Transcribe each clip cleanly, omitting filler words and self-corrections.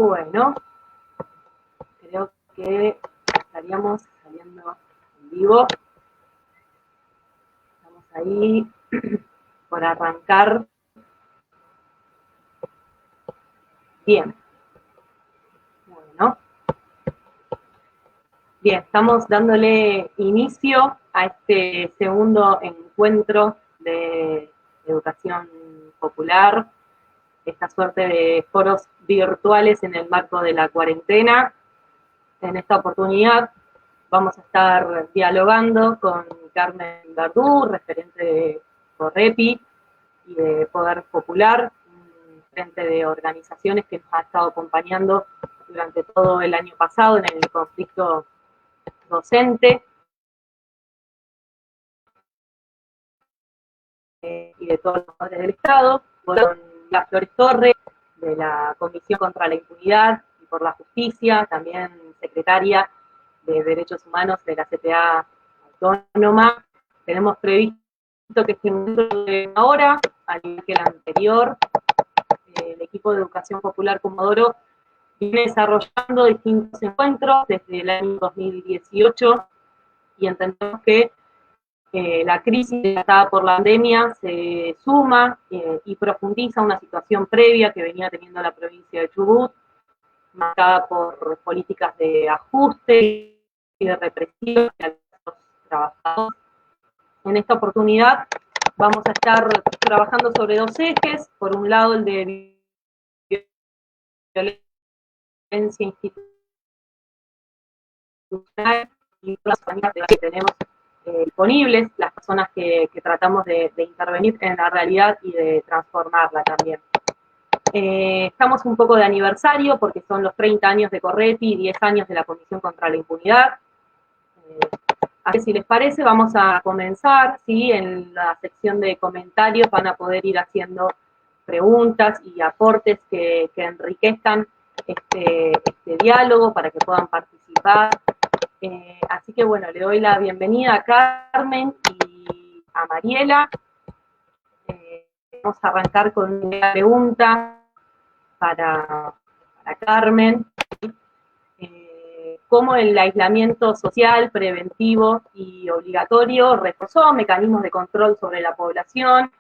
Bueno, creo que estaríamos saliendo en vivo. Estamos ahí por arrancar. Bien. Bueno. Bien, estamos dándole inicio a este segundo encuentro de educación popular, esta suerte de foros virtuales en el marco de la cuarentena. En esta oportunidad vamos a estar dialogando con Carmen Verdú, referente de Correpi y de Poder Popular, un frente de organizaciones que nos ha estado acompañando durante todo el año pasado en el conflicto docente y de todos los poderes del Estado, con las Flores Torres, de la Comisión contra la Impunidad y por la Justicia, también secretaria de Derechos Humanos de la CTA Autónoma. Tenemos previsto que este encuentro de una hora, al igual que el anterior. El equipo de Educación Popular Comodoro viene desarrollando distintos encuentros desde el año 2018 y entendemos que la crisis desatada por la pandemia se suma y profundiza una situación previa que venía teniendo la provincia de Chubut, marcada por políticas de ajuste y de represión de los trabajadores. En esta oportunidad vamos a estar trabajando sobre dos ejes. Por un lado, el de violencia institucional y las herramientas que tenemos disponibles, las personas que tratamos de intervenir en la realidad y de transformarla también. Estamos un poco de aniversario porque son los 30 años de Correpi y 10 años de la Comisión contra la Impunidad. A ver si les parece, vamos a comenzar, ¿sí? En la sección de comentarios van a poder ir haciendo preguntas y aportes que enriquezcan este diálogo para que puedan participar. Así que bueno, le doy la bienvenida a Carmen y a Mariela. Vamos a arrancar con una pregunta para Carmen. Cómo el aislamiento social, preventivo y obligatorio reforzó mecanismos de control sobre la población,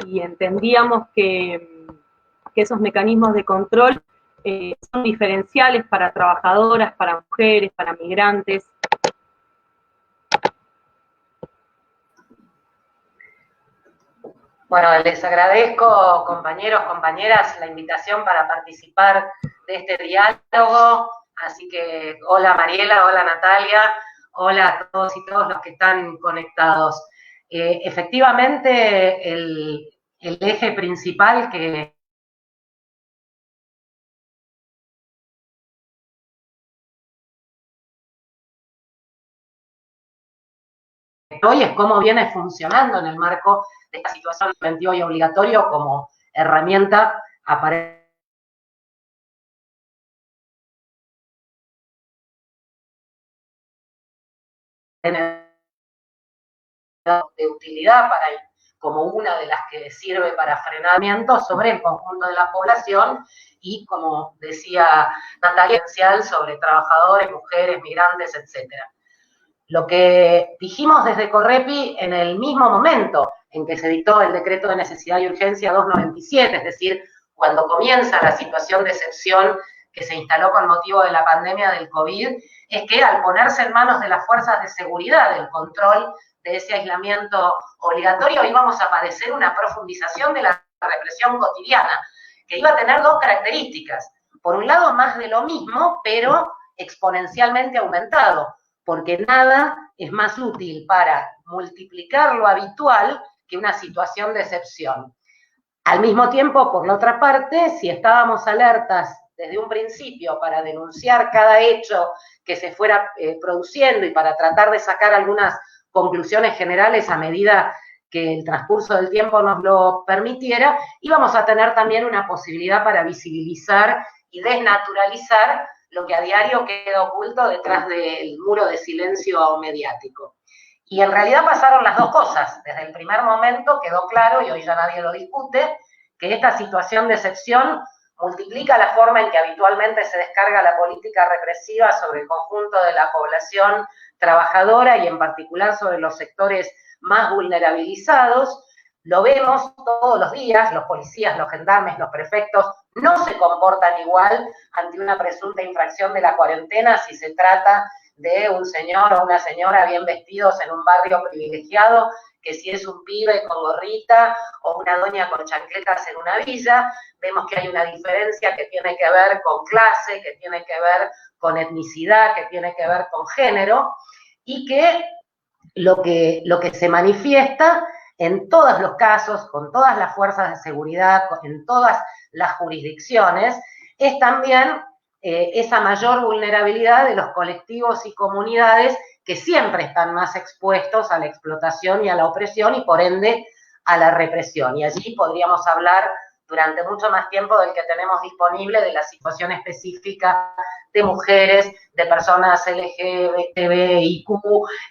y entendíamos que esos mecanismos de control son diferenciales para trabajadoras, para mujeres, para migrantes. Bueno, les agradezco, compañeros, compañeras, la invitación para participar de este diálogo. Así que, hola Mariela, hola Natalia, hola a todos y todos los que están conectados. Efectivamente, el eje principal que hoy es cómo viene funcionando en el marco de esta situación preventivo y obligatorio como herramienta aparente de utilidad como una de las que sirve para frenamiento sobre el conjunto de la población y, como decía Natalia, sobre trabajadores, mujeres, migrantes, etcétera. Lo que dijimos desde Correpi en el mismo momento en que se dictó el decreto de necesidad y urgencia 297, es decir, cuando comienza la situación de excepción que se instaló con motivo de la pandemia del COVID, es que al ponerse en manos de las fuerzas de seguridad el control de ese aislamiento obligatorio, íbamos a padecer una profundización de la represión cotidiana, que iba a tener dos características. Por un lado, más de lo mismo, pero exponencialmente aumentado, porque nada es más útil para multiplicar lo habitual que una situación de excepción. Al mismo tiempo, por la otra parte, si estábamos alertas desde un principio para denunciar cada hecho que se fuera produciendo y para tratar de sacar algunas conclusiones generales a medida que el transcurso del tiempo nos lo permitiera, íbamos a tener también una posibilidad para visibilizar y desnaturalizar lo que a diario queda oculto detrás del muro de silencio mediático. Y en realidad pasaron las dos cosas. Desde el primer momento quedó claro, y hoy ya nadie lo discute, que esta situación de excepción multiplica la forma en que habitualmente se descarga la política represiva sobre el conjunto de la población trabajadora y en particular sobre los sectores más vulnerabilizados. Lo vemos todos los días, los policías, los gendarmes, los prefectos no se comportan igual ante una presunta infracción de la cuarentena si se trata de un señor o una señora bien vestidos en un barrio privilegiado, que si es un pibe con gorrita o una doña con chancletas en una villa. Vemos que hay una diferencia que tiene que ver con clase, que tiene que ver con etnicidad, que tiene que ver con género, y que lo que se manifiesta en todos los casos, con todas las fuerzas de seguridad, en todas las jurisdicciones, es también esa mayor vulnerabilidad de los colectivos y comunidades que siempre están más expuestos a la explotación y a la opresión y por ende a la represión. Y allí podríamos hablar durante mucho más tiempo del que tenemos disponible de la situación específica de mujeres, de personas LGBTIQ,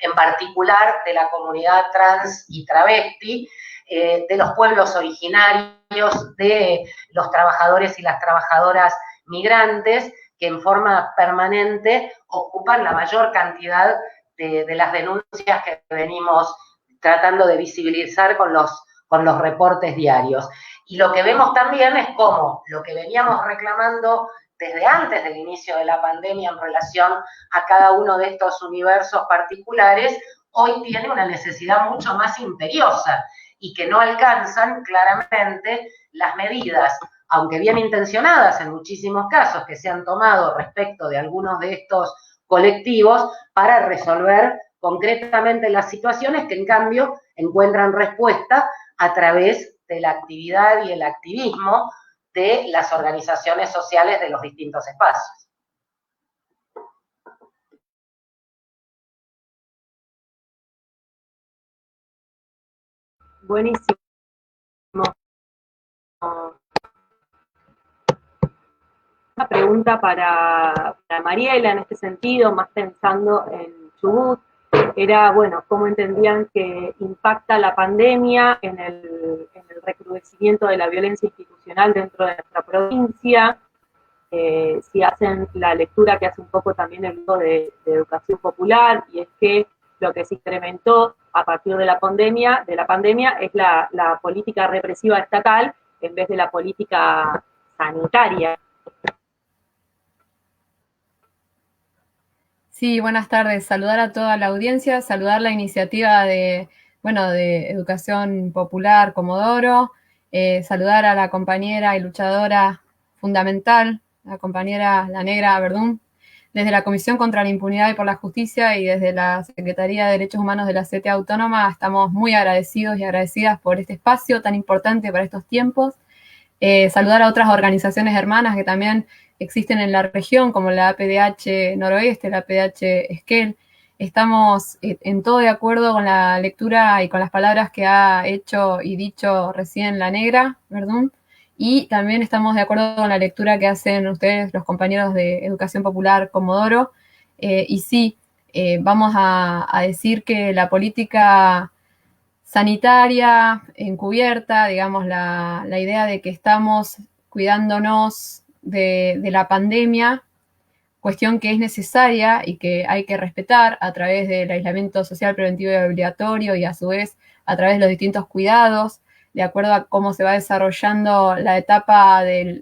en particular de la comunidad trans y travesti, de los pueblos originarios, de los trabajadores y las trabajadoras migrantes, que en forma permanente ocupan la mayor cantidad de las denuncias que venimos tratando de visibilizar con los reportes diarios. Y lo que vemos también es cómo lo que veníamos reclamando desde antes del inicio de la pandemia en relación a cada uno de estos universos particulares, hoy tiene una necesidad mucho más imperiosa y que no alcanzan claramente las medidas, aunque bien intencionadas en muchísimos casos que se han tomado respecto de algunos de estos colectivos para resolver concretamente las situaciones que en cambio encuentran respuesta a través de la actividad y el activismo de las organizaciones sociales de los distintos espacios. Buenísimo. Una pregunta para Mariela en este sentido, más pensando en Chubut, era, bueno, cómo entendían que impacta la pandemia en el recrudecimiento de la violencia institucional dentro de nuestra provincia, si hacen la lectura que hace un poco también el grupo de educación popular, y es que lo que se incrementó a partir de la pandemia es la política represiva estatal en vez de la política sanitaria. Sí, buenas tardes. Saludar a toda la audiencia, saludar la iniciativa de Educación Popular Comodoro, saludar a la compañera y luchadora fundamental, la compañera La Negra Verdún, desde la Comisión contra la Impunidad y por la Justicia y desde la Secretaría de Derechos Humanos de la CTA Autónoma. Estamos muy agradecidos y agradecidas por este espacio tan importante para estos tiempos. Saludar a otras organizaciones hermanas que también existen en la región, como la APDH Noroeste, la APDH Esquel. Estamos en todo de acuerdo con la lectura y con las palabras que ha hecho y dicho recién La Negra Verdún, y también estamos de acuerdo con la lectura que hacen ustedes, los compañeros de Educación Popular Comodoro. Y sí, vamos a decir que la política sanitaria encubierta, digamos, la idea de que estamos cuidándonos de la pandemia, cuestión que es necesaria y que hay que respetar a través del aislamiento social preventivo y obligatorio y a su vez a través de los distintos cuidados, de acuerdo a cómo se va desarrollando la etapa del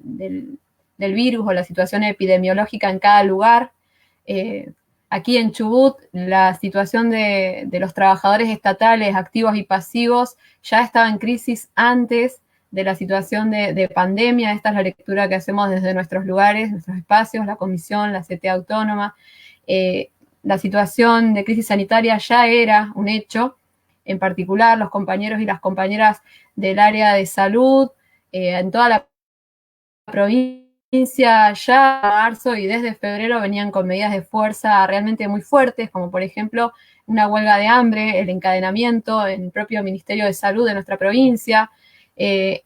virus o la situación epidemiológica en cada lugar. Aquí en Chubut, la situación de los trabajadores estatales activos y pasivos ya estaba en crisis antes de la situación de pandemia. Esta es la lectura que hacemos desde nuestros lugares, nuestros espacios, la Comisión, la CTA Autónoma. La situación de crisis sanitaria ya era un hecho, en particular los compañeros y las compañeras del área de salud, en toda la provincia ya en marzo y desde febrero venían con medidas de fuerza realmente muy fuertes, como por ejemplo una huelga de hambre, el encadenamiento en el propio Ministerio de Salud de nuestra provincia. El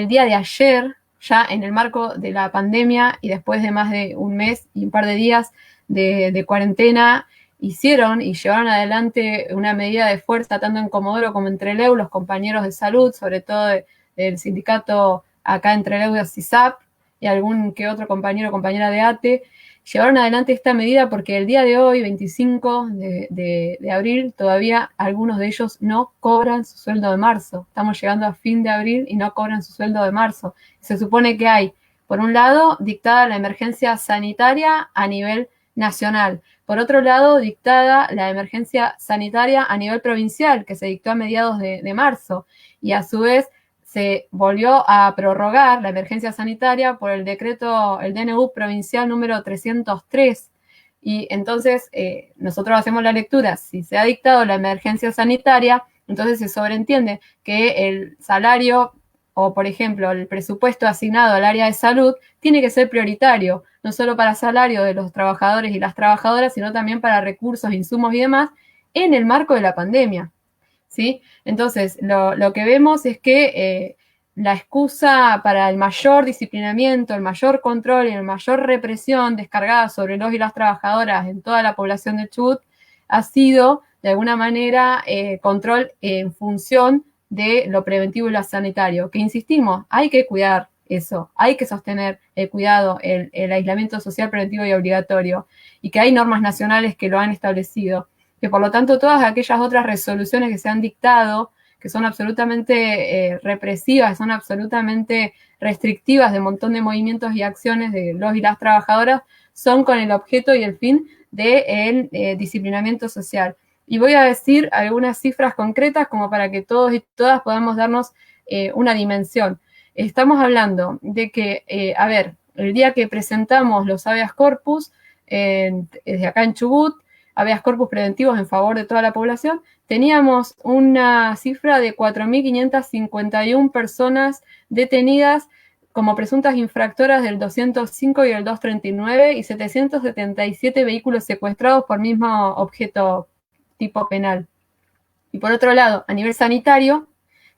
día de ayer, ya en el marco de la pandemia y después de más de un mes y un par de días de cuarentena, hicieron y llevaron adelante una medida de fuerza tanto en Comodoro como en Trelew, los compañeros de salud, sobre todo del sindicato acá en Trelew de CISAP, y algún que otro compañero o compañera de ATE, llevaron adelante esta medida porque el día de hoy, 25 de abril, todavía algunos de ellos no cobran su sueldo de marzo. Estamos llegando a fin de abril y no cobran su sueldo de marzo. Se supone que hay, por un lado, dictada la emergencia sanitaria a nivel nacional. Por otro lado, dictada la emergencia sanitaria a nivel provincial, que se dictó a mediados de marzo. Y a su vez se volvió a prorrogar la emergencia sanitaria por el decreto, el DNU provincial número 303. Y entonces nosotros hacemos la lectura, si se ha dictado la emergencia sanitaria, entonces se sobreentiende que el salario o, por ejemplo, el presupuesto asignado al área de salud tiene que ser prioritario, no solo para salario de los trabajadores y las trabajadoras, sino también para recursos, insumos y demás, en el marco de la pandemia. ¿Sí? Entonces, lo que vemos es que la excusa para el mayor disciplinamiento, el mayor control y la mayor represión descargada sobre los y las trabajadoras en toda la población de Chubut ha sido, de alguna manera, control en función de lo preventivo y lo sanitario. Que insistimos, hay que cuidar eso, hay que sostener el cuidado, el aislamiento social preventivo y obligatorio, y que hay normas nacionales que lo han establecido. Que por lo tanto todas aquellas otras resoluciones que se han dictado, que son absolutamente represivas, son absolutamente restrictivas de un montón de movimientos y acciones de los y las trabajadoras, son con el objeto y el fin del disciplinamiento social. Y voy a decir algunas cifras concretas como para que todos y todas podamos darnos una dimensión. Estamos hablando de que, a ver, el día que presentamos los habeas corpus, desde acá en Chubut, habeas corpus preventivos en favor de toda la población, teníamos una cifra de 4.551 personas detenidas como presuntas infractoras del 205 y el 239 y 777 vehículos secuestrados por mismo objeto tipo penal. Y por otro lado, a nivel sanitario,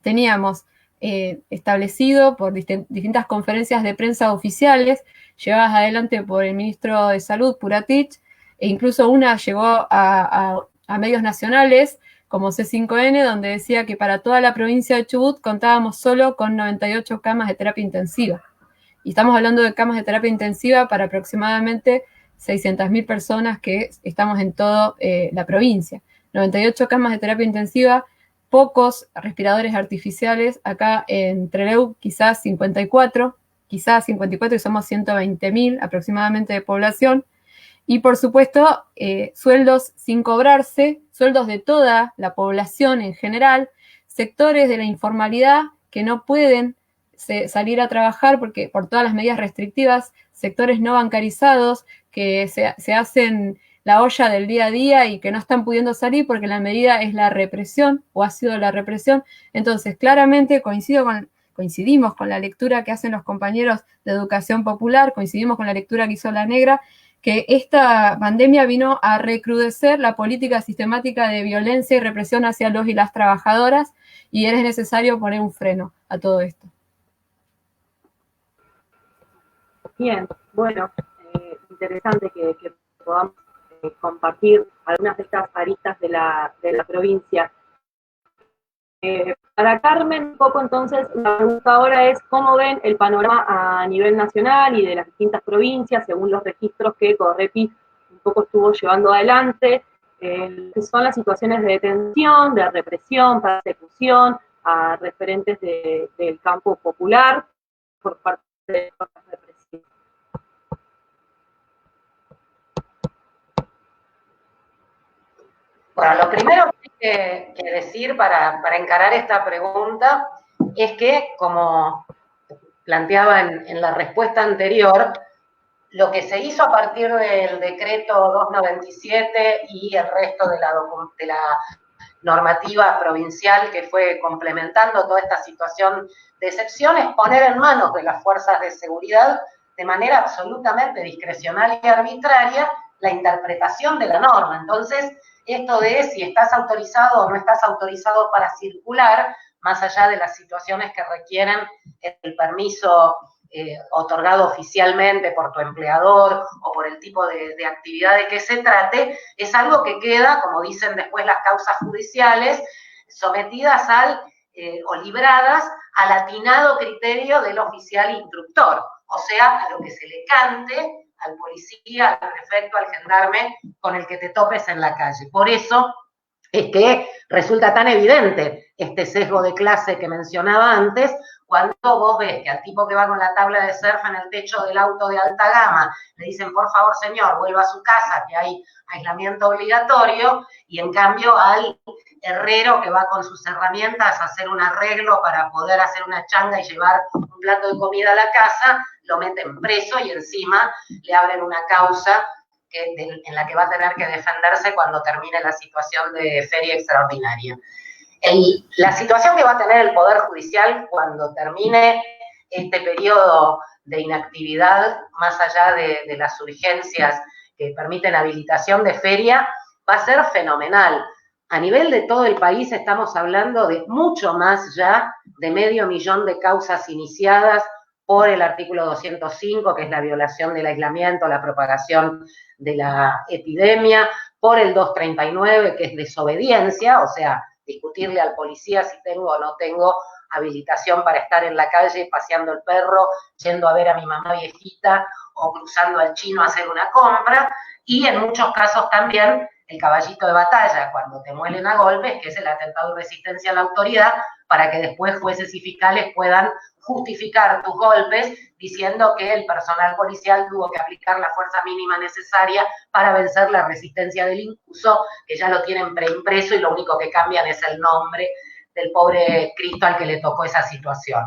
teníamos establecido por distintas conferencias de prensa oficiales, llevadas adelante por el ministro de Salud, Puratich, e incluso una llegó a medios nacionales como C5N, donde decía que para toda la provincia de Chubut contábamos solo con 98 camas de terapia intensiva. Y estamos hablando de camas de terapia intensiva para aproximadamente 600.000 personas que estamos en toda la provincia. 98 camas de terapia intensiva, pocos respiradores artificiales, acá en Trelew quizás 54 y somos 120.000 aproximadamente de población. Y por supuesto, sueldos sin cobrarse, sueldos de toda la población en general, sectores de la informalidad que no pueden salir a trabajar porque por todas las medidas restrictivas, sectores no bancarizados que se hacen la olla del día a día y que no están pudiendo salir porque la medida es la represión o ha sido la represión. Entonces, claramente coincidimos con la lectura que hacen los compañeros de Educación Popular, coincidimos con la lectura que hizo la Negra, que esta pandemia vino a recrudecer la política sistemática de violencia y represión hacia los y las trabajadoras, y es necesario poner un freno a todo esto. Bien, bueno, interesante que podamos compartir algunas de estas aristas de la provincia. Para Carmen, un poco entonces, la pregunta ahora es cómo ven el panorama a nivel nacional y de las distintas provincias, según los registros que Correpi un poco estuvo llevando adelante, que son las situaciones de detención, de represión, persecución a referentes del campo popular por parte de las represivas. Bueno, lo primero que hay que decir para encarar esta pregunta es que, como planteaba en la respuesta anterior, lo que se hizo a partir del decreto 297 y el resto de la normativa provincial que fue complementando toda esta situación de excepción es poner en manos de las fuerzas de seguridad de manera absolutamente discrecional y arbitraria la interpretación de la norma. Entonces, esto de si estás autorizado o no estás autorizado para circular, más allá de las situaciones que requieren el permiso otorgado oficialmente por tu empleador o por el tipo de actividad de que se trate, es algo que queda, como dicen después las causas judiciales, sometidas o libradas al atinado criterio del oficial instructor, o sea, a lo que se le cante al policía, al prefecto, al gendarme con el que te topes en la calle. Por eso es que resulta tan evidente este sesgo de clase que mencionaba antes, cuando vos ves que al tipo que va con la tabla de surf en el techo del auto de alta gama, le dicen, por favor, señor, vuelva a su casa, que hay aislamiento obligatorio, y en cambio al herrero que va con sus herramientas a hacer un arreglo para poder hacer una changa y llevar un plato de comida a la casa, lo meten preso y encima le abren una causa en la que va a tener que defenderse cuando termine la situación de feria extraordinaria. La situación que va a tener el Poder Judicial cuando termine este periodo de inactividad, más allá de las urgencias que permiten habilitación de feria, va a ser fenomenal. A nivel de todo el país estamos hablando de mucho más ya de 500.000 de causas iniciadas por el artículo 205, que es la violación del aislamiento, la propagación de la epidemia, por el 239, que es desobediencia, o sea, discutirle al policía si tengo o no tengo habilitación para estar en la calle paseando el perro, yendo a ver a mi mamá viejita o cruzando al chino a hacer una compra, y en muchos casos también el caballito de batalla, cuando te muelen a golpes, que es el atentado de resistencia a la autoridad, para que después jueces y fiscales puedan justificar tus golpes diciendo que el personal policial tuvo que aplicar la fuerza mínima necesaria para vencer la resistencia del intruso, que ya lo tienen preimpreso y lo único que cambian es el nombre del pobre Cristo al que le tocó esa situación.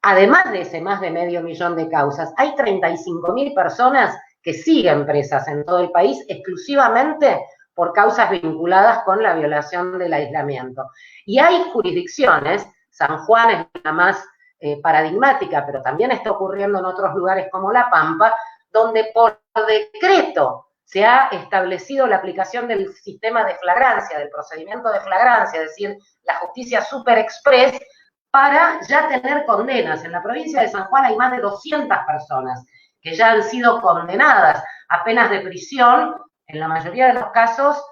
Además de ese más de 500.000 de causas, hay 35.000 personas que siguen presas en todo el país exclusivamente por causas vinculadas con la violación del aislamiento. Y hay jurisdicciones, San Juan es la más paradigmática, pero también está ocurriendo en otros lugares como La Pampa, donde por decreto se ha establecido la aplicación del sistema de flagrancia, del procedimiento de flagrancia, es decir, la justicia super express, para ya tener condenas. En la provincia de San Juan hay más de 200 personas que ya han sido condenadas a penas de prisión, en la mayoría de los casos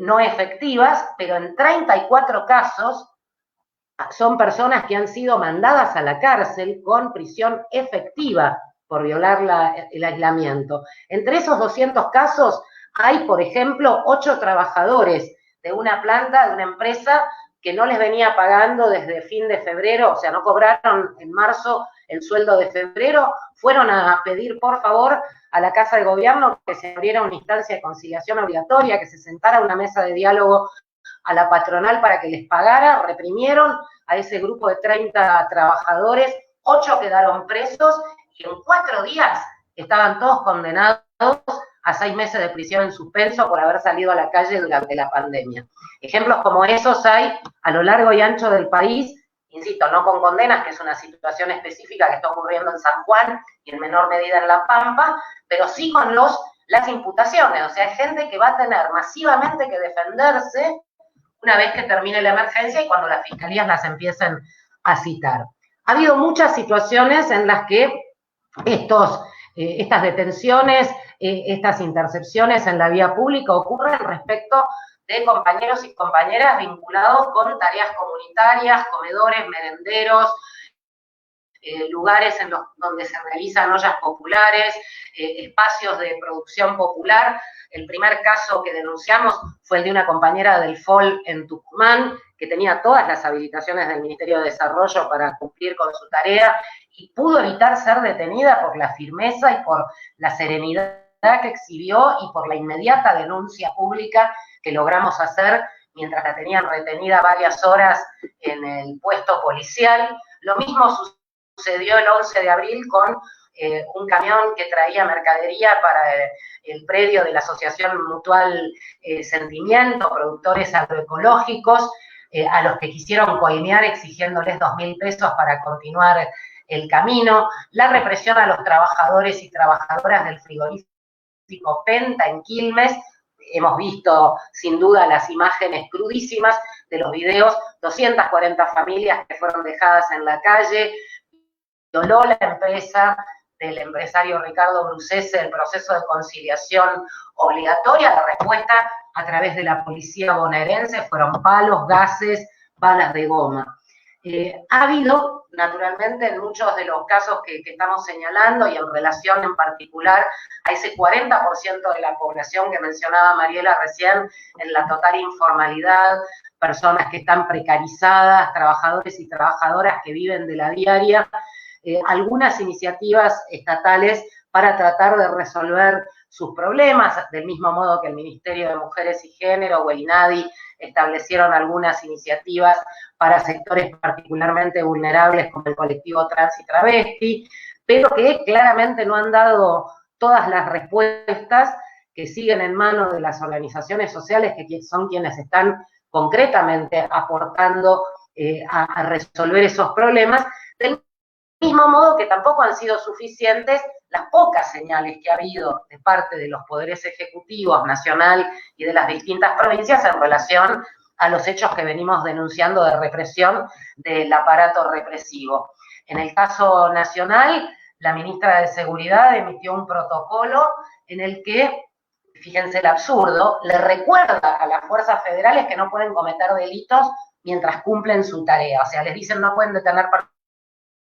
no efectivas, pero en 34 casos son personas que han sido mandadas a la cárcel con prisión efectiva por violar el aislamiento. Entre esos 200 casos hay, por ejemplo, 8 trabajadores de una planta, de una empresa, que no les venía pagando desde fin de febrero, o sea, no cobraron en marzo el sueldo de febrero, fueron a pedir, por favor, a la Casa de Gobierno que se abriera una instancia de conciliación obligatoria, que se sentara a una mesa de diálogo a la patronal para que les pagara, reprimieron a ese grupo de 30 trabajadores, 8 quedaron presos y en 4 días estaban todos condenados a 6 meses de prisión en suspenso por haber salido a la calle durante la pandemia. Ejemplos como esos hay a lo largo y ancho del país, insisto, no con condenas, que es una situación específica que está ocurriendo en San Juan y en menor medida en La Pampa, pero sí con las imputaciones, o sea, hay gente que va a tener masivamente que defenderse una vez que termine la emergencia y cuando las fiscalías las empiecen a citar. Ha habido muchas situaciones en las que estas detenciones, estas intercepciones en la vía pública ocurren respecto de compañeros y compañeras vinculados con tareas comunitarias, comedores, merenderos, lugares donde se realizan ollas populares, espacios de producción popular. El primer caso que denunciamos fue el de una compañera del FOL en Tucumán, que tenía todas las habilitaciones del Ministerio de Desarrollo para cumplir con su tarea y pudo evitar ser detenida por la firmeza y por la serenidad que exhibió y por la inmediata denuncia pública que logramos hacer mientras la tenían retenida varias horas en el puesto policial. Lo mismo sucedió el 11 de abril con un camión que traía mercadería para el predio de la Asociación Mutual Sentimiento, productores agroecológicos, a los que quisieron coimear exigiéndoles 2.000 pesos para continuar el camino, la represión a los trabajadores y trabajadoras del frigorífico Penta en Quilmes. Hemos visto sin duda las imágenes crudísimas de los videos, 240 familias que fueron dejadas en la calle, violó la empresa del empresario Ricardo Brucese el proceso de conciliación obligatoria. La respuesta a través de la policía bonaerense fueron palos, gases, balas de goma. Ha habido, naturalmente, en muchos de los casos que estamos señalando y en relación en particular a ese 40% de la población que mencionaba Mariela recién, en la total informalidad, personas que están precarizadas, trabajadores y trabajadoras que viven de la diaria, algunas iniciativas estatales para tratar de resolver sus problemas, del mismo modo que el Ministerio de Mujeres y Género o el INADI establecieron algunas iniciativas para sectores particularmente vulnerables como el colectivo trans y travesti, pero que claramente no han dado todas las respuestas, que siguen en manos de las organizaciones sociales, que son quienes están concretamente aportando a resolver esos problemas, del mismo modo que tampoco han sido suficientes las pocas señales que ha habido de parte de los poderes ejecutivos nacional y de las distintas provincias en relación a los hechos que venimos denunciando de represión del aparato represivo. En el caso nacional, la ministra de Seguridad emitió un protocolo en el que, fíjense el absurdo, le recuerda a las fuerzas federales que no pueden cometer delitos mientras cumplen su tarea. O sea, les dicen no pueden detener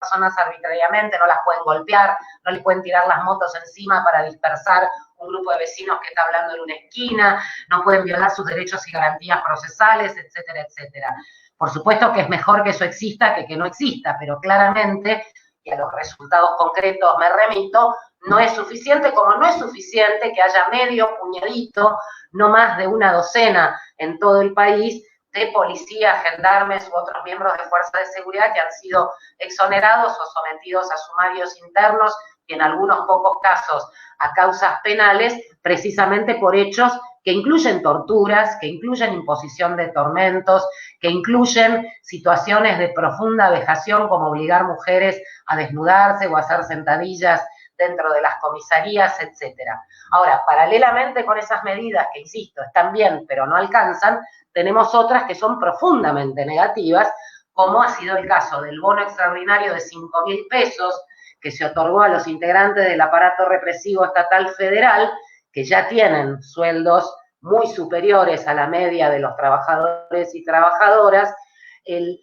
personas arbitrariamente, no las pueden golpear, no les pueden tirar las motos encima para dispersar un grupo de vecinos que está hablando en una esquina, no pueden violar sus derechos y garantías procesales, etcétera, etcétera. Por supuesto que es mejor que eso exista que no exista, pero claramente, y a los resultados concretos me remito, no es suficiente, como no es suficiente que haya medio puñadito, no más de una docena en todo el país, de policías, gendarmes u otros miembros de fuerzas de seguridad que han sido exonerados o sometidos a sumarios internos y en algunos pocos casos a causas penales, precisamente por hechos que incluyen torturas, que incluyen imposición de tormentos, que incluyen situaciones de profunda vejación como obligar mujeres a desnudarse o a hacer sentadillas dentro de las comisarías, etcétera. Ahora, paralelamente con esas medidas que, insisto, están bien, pero no alcanzan, tenemos otras que son profundamente negativas, como ha sido el caso del bono extraordinario de 5.000 pesos que se otorgó a los integrantes del aparato represivo estatal federal, que ya tienen sueldos muy superiores a la media de los trabajadores y trabajadoras,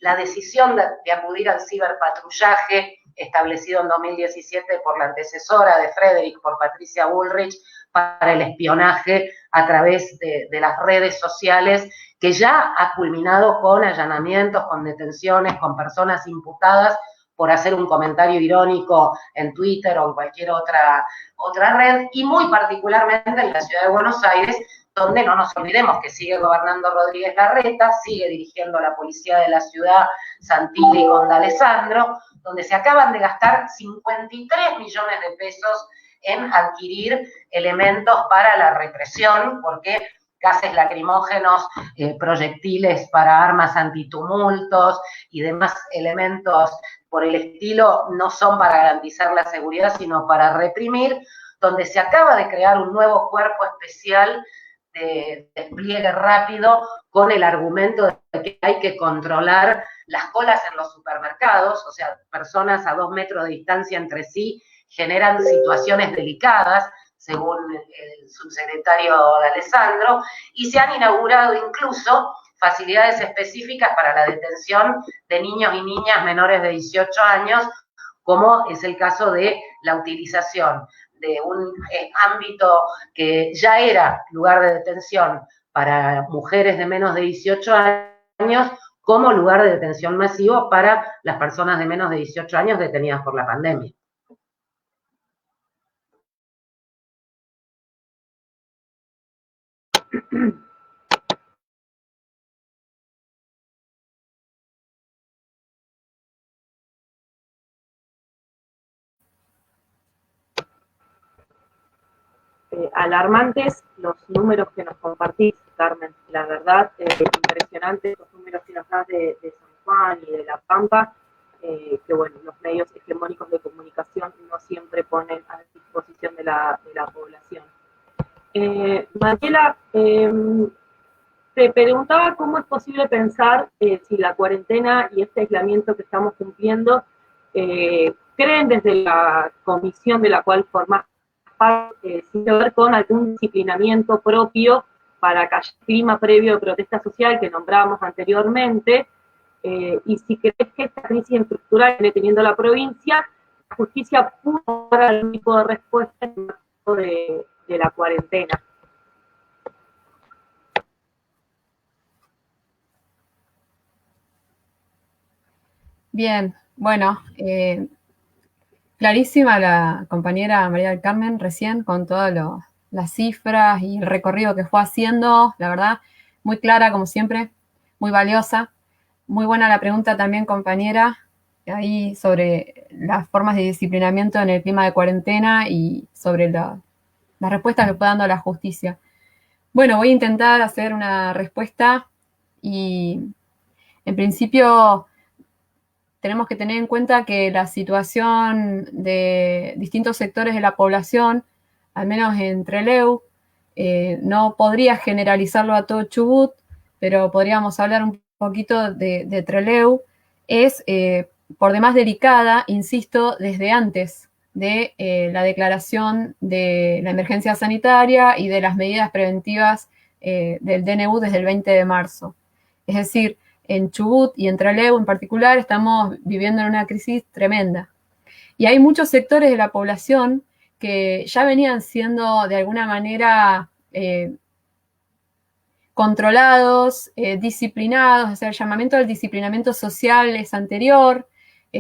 la decisión de acudir al ciberpatrullaje establecido en 2017 por la antecesora de Frederick, por Patricia Bullrich, para el espionaje a través de las redes sociales, que ya ha culminado con allanamientos, con detenciones, con personas imputadas por hacer un comentario irónico en Twitter o en cualquier otra red, y muy particularmente en la ciudad de Buenos Aires, donde no nos olvidemos que sigue gobernando Rodríguez Larreta, sigue dirigiendo la policía de la ciudad Santilli con D'Alessandro, donde se acaban de gastar 53 millones de pesos en adquirir elementos para la represión, porque gases lacrimógenos, proyectiles para armas antitumultos y demás elementos por el estilo no son para garantizar la seguridad, sino para reprimir, donde se acaba de crear un nuevo cuerpo especial de despliegue rápido con el argumento de que hay que controlar las colas en los supermercados, o sea, personas a 2 metros de distancia entre sí generan situaciones delicadas, según el subsecretario D'Alessandro, y se han inaugurado incluso facilidades específicas para la detención de niños y niñas menores de 18 años, como es el caso de la utilización de un ámbito que ya era lugar de detención para mujeres de menos de 18 años, como lugar de detención masivo para las personas de menos de 18 años detenidas por la pandemia. Alarmantes los números que nos compartís, Carmen. La verdad, impresionante los números que nos das de San Juan y de La Pampa, que bueno, los medios hegemónicos de comunicación no siempre ponen a disposición de la población. Mariela, te preguntaba cómo es posible pensar si la cuarentena y este aislamiento que estamos cumpliendo, creen desde la comisión de la cual formás parte, sin ver con algún disciplinamiento propio para que haya clima previo de protesta social que nombrábamos anteriormente, y si crees que esta crisis estructural que viene teniendo la provincia, la justicia pudo dar algún tipo de respuesta en el marco de la cuarentena. Bien, bueno, clarísima la compañera María del Carmen recién con todas las cifras y el recorrido que fue haciendo, la verdad, muy clara como siempre, muy valiosa. Muy buena la pregunta también, compañera, ahí sobre las formas de disciplinamiento en el clima de cuarentena y sobre las respuestas que fue dando la justicia. Bueno, voy a intentar hacer una respuesta y en principio tenemos que tener en cuenta que la situación de distintos sectores de la población, al menos en Trelew, no podría generalizarlo a todo Chubut, pero podríamos hablar un poquito de Trelew, es por demás delicada, insisto, desde antes de la declaración de la emergencia sanitaria y de las medidas preventivas del DNU desde el 20 de marzo. Es decir, en Chubut y en Trelew en particular estamos viviendo en una crisis tremenda. Y hay muchos sectores de la población que ya venían siendo de alguna manera controlados, disciplinados, o sea, el llamamiento al disciplinamiento social es anterior,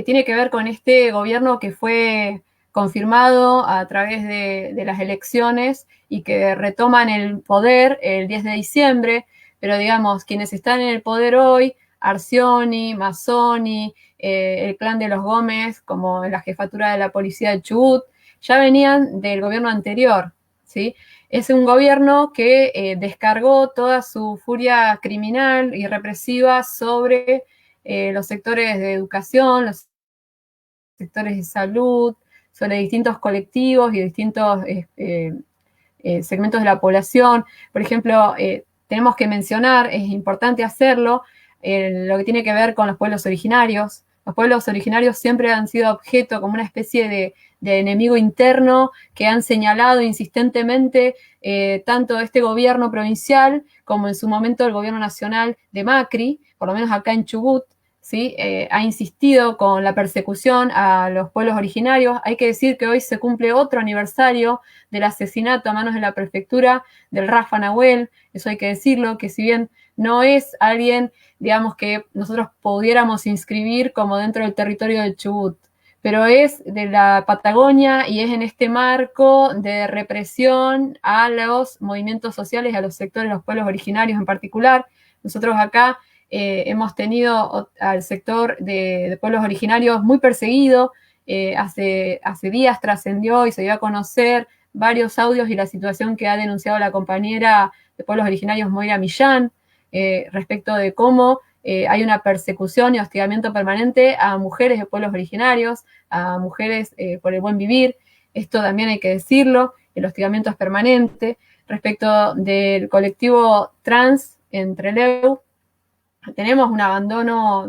tiene que ver con este gobierno que fue confirmado a través de las elecciones y que retoman el poder el 10 de diciembre, pero digamos, quienes están en el poder hoy, Arcioni, Mazzoni, el clan de los Gómez, como en la jefatura de la policía de Chubut, ya venían del gobierno anterior, ¿sí? Es un gobierno que descargó toda su furia criminal y represiva sobre los sectores de educación, los sectores de salud, sobre distintos colectivos y distintos segmentos de la población. Por ejemplo, tenemos que mencionar, es importante hacerlo, lo que tiene que ver con los pueblos originarios. Los pueblos originarios siempre han sido objeto como una especie de enemigo interno que han señalado insistentemente tanto este gobierno provincial como en su momento el gobierno nacional de Macri, por lo menos acá en Chubut, ¿sí? Ha insistido con la persecución a los pueblos originarios. Hay que decir que hoy se cumple otro aniversario del asesinato a manos de la prefectura del Rafa Nahuel, eso hay que decirlo, que si bien no es alguien, digamos, que nosotros pudiéramos inscribir como dentro del territorio del Chubut, pero es de la Patagonia y es en este marco de represión a los movimientos sociales, a los sectores, los pueblos originarios en particular. Nosotros acá hemos tenido al sector de pueblos originarios muy perseguido. Hace días trascendió y se dio a conocer varios audios y la situación que ha denunciado la compañera de pueblos originarios Moira Millán respecto de cómo hay una persecución y hostigamiento permanente a mujeres de pueblos originarios, a mujeres por el buen vivir. Esto también hay que decirlo, el hostigamiento es permanente. Respecto del colectivo trans en Trelew, tenemos un abandono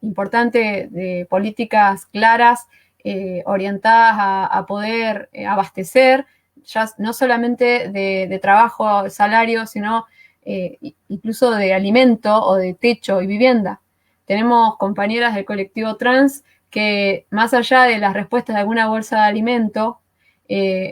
importante de políticas claras orientadas a poder abastecer, ya no solamente de trabajo, salario, sino incluso de alimento o de techo y vivienda. Tenemos compañeras del colectivo trans que, más allá de las respuestas de alguna bolsa de alimento,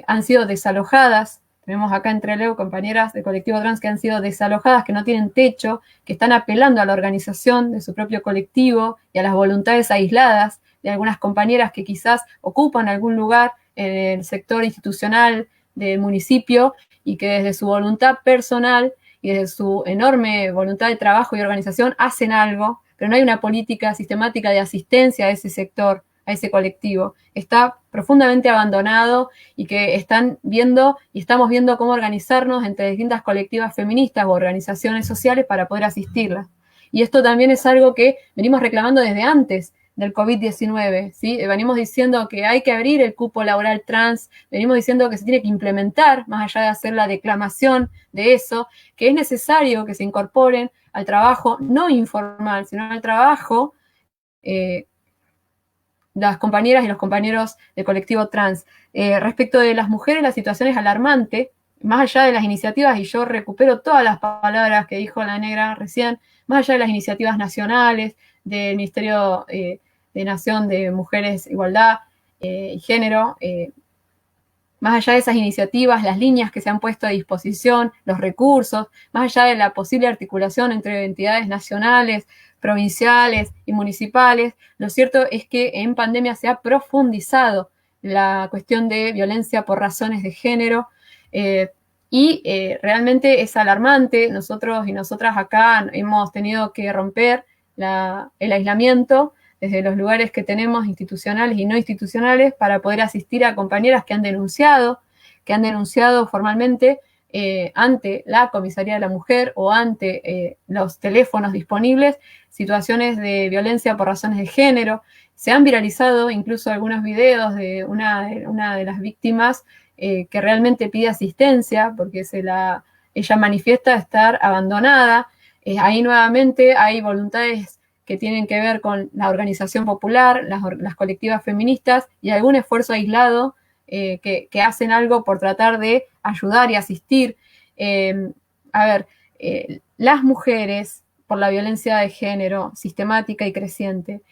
han sido desalojadas. Tenemos acá en Trelew compañeras del colectivo trans que han sido desalojadas, que no tienen techo, que están apelando a la organización de su propio colectivo y a las voluntades aisladas de algunas compañeras que quizás ocupan algún lugar en el sector institucional del municipio y que desde su voluntad personal y desde su enorme voluntad de trabajo y organización hacen algo, pero no hay una política sistemática de asistencia a ese sector, a ese colectivo. Está profundamente abandonado y que están viendo y estamos viendo cómo organizarnos entre distintas colectivas feministas o organizaciones sociales para poder asistirlas. Y esto también es algo que venimos reclamando desde antes del COVID-19, ¿sí? Venimos diciendo que hay que abrir el cupo laboral trans, venimos diciendo que se tiene que implementar, más allá de hacer la declamación de eso, que es necesario que se incorporen al trabajo no informal, sino al trabajo las compañeras y los compañeros del colectivo trans. Respecto de las mujeres, la situación es alarmante, más allá de las iniciativas, y yo recupero todas las palabras que dijo la negra recién, más allá de las iniciativas nacionales del Ministerio de Nación de Mujeres, Igualdad y Género, más allá de esas iniciativas, las líneas que se han puesto a disposición, los recursos, más allá de la posible articulación entre entidades nacionales, provinciales y municipales, lo cierto es que en pandemia se ha profundizado la cuestión de violencia por razones de género y realmente es alarmante. Nosotros y nosotras acá hemos tenido que romper el aislamiento desde los lugares que tenemos, institucionales y no institucionales, para poder asistir a compañeras que han denunciado formalmente ante la Comisaría de la Mujer o ante los teléfonos disponibles, situaciones de violencia por razones de género. Se han viralizado incluso algunos videos de una de las víctimas que realmente pide asistencia porque ella manifiesta estar abandonada. Ahí nuevamente hay voluntades que tienen que ver con la organización popular, las colectivas feministas y algún esfuerzo aislado que hacen algo por tratar de ayudar y asistir. Las mujeres, por la violencia de género sistemática y creciente,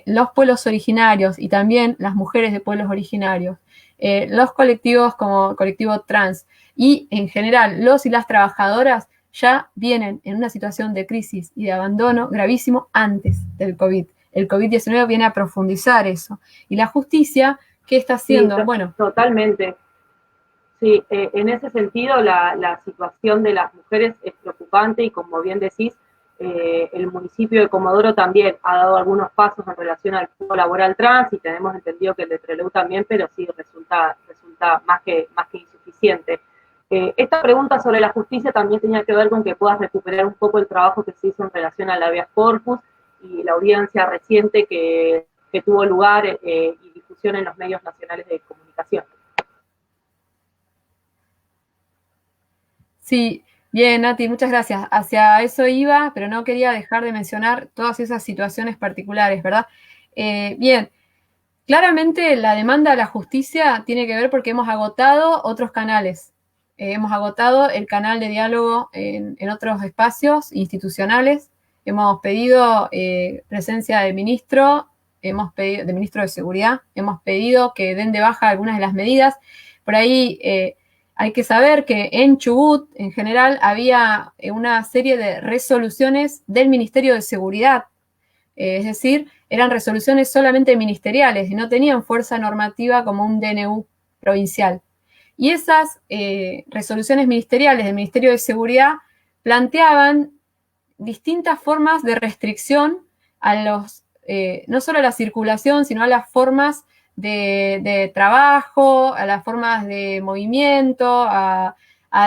los pueblos originarios y también las mujeres de pueblos originarios, los colectivos como colectivo trans y en general los y las trabajadoras ya vienen en una situación de crisis y de abandono gravísimo antes del COVID. El COVID-19 viene a profundizar eso. Y la justicia, ¿qué está haciendo? Sí, bueno, totalmente. Sí, en ese sentido la situación de las mujeres es preocupante y como bien decís, el municipio de Comodoro también ha dado algunos pasos en relación al cupo laboral trans y tenemos entendido que el de Trelew también, pero sí resulta más que insuficiente. Esta pregunta sobre la justicia también tenía que ver con que puedas recuperar un poco el trabajo que se hizo en relación al habeas corpus y la audiencia reciente que tuvo lugar y difusión en los medios nacionales de comunicación. Sí, bien, Nati, muchas gracias. Hacia eso iba, pero no quería dejar de mencionar todas esas situaciones particulares, ¿verdad? Bien, claramente la demanda a la justicia tiene que ver porque hemos agotado otros canales. Hemos agotado el canal de diálogo en otros espacios institucionales. Hemos pedido presencia de ministro de Seguridad. Hemos pedido que den de baja algunas de las medidas. Por ahí hay que saber que en Chubut, en general, había una serie de resoluciones del Ministerio de Seguridad. Es decir, eran resoluciones solamente ministeriales y no tenían fuerza normativa como un DNU provincial. Y esas resoluciones ministeriales del Ministerio de Seguridad planteaban distintas formas de restricción a no solo a la circulación, sino a las formas de trabajo, a las formas de movimiento, a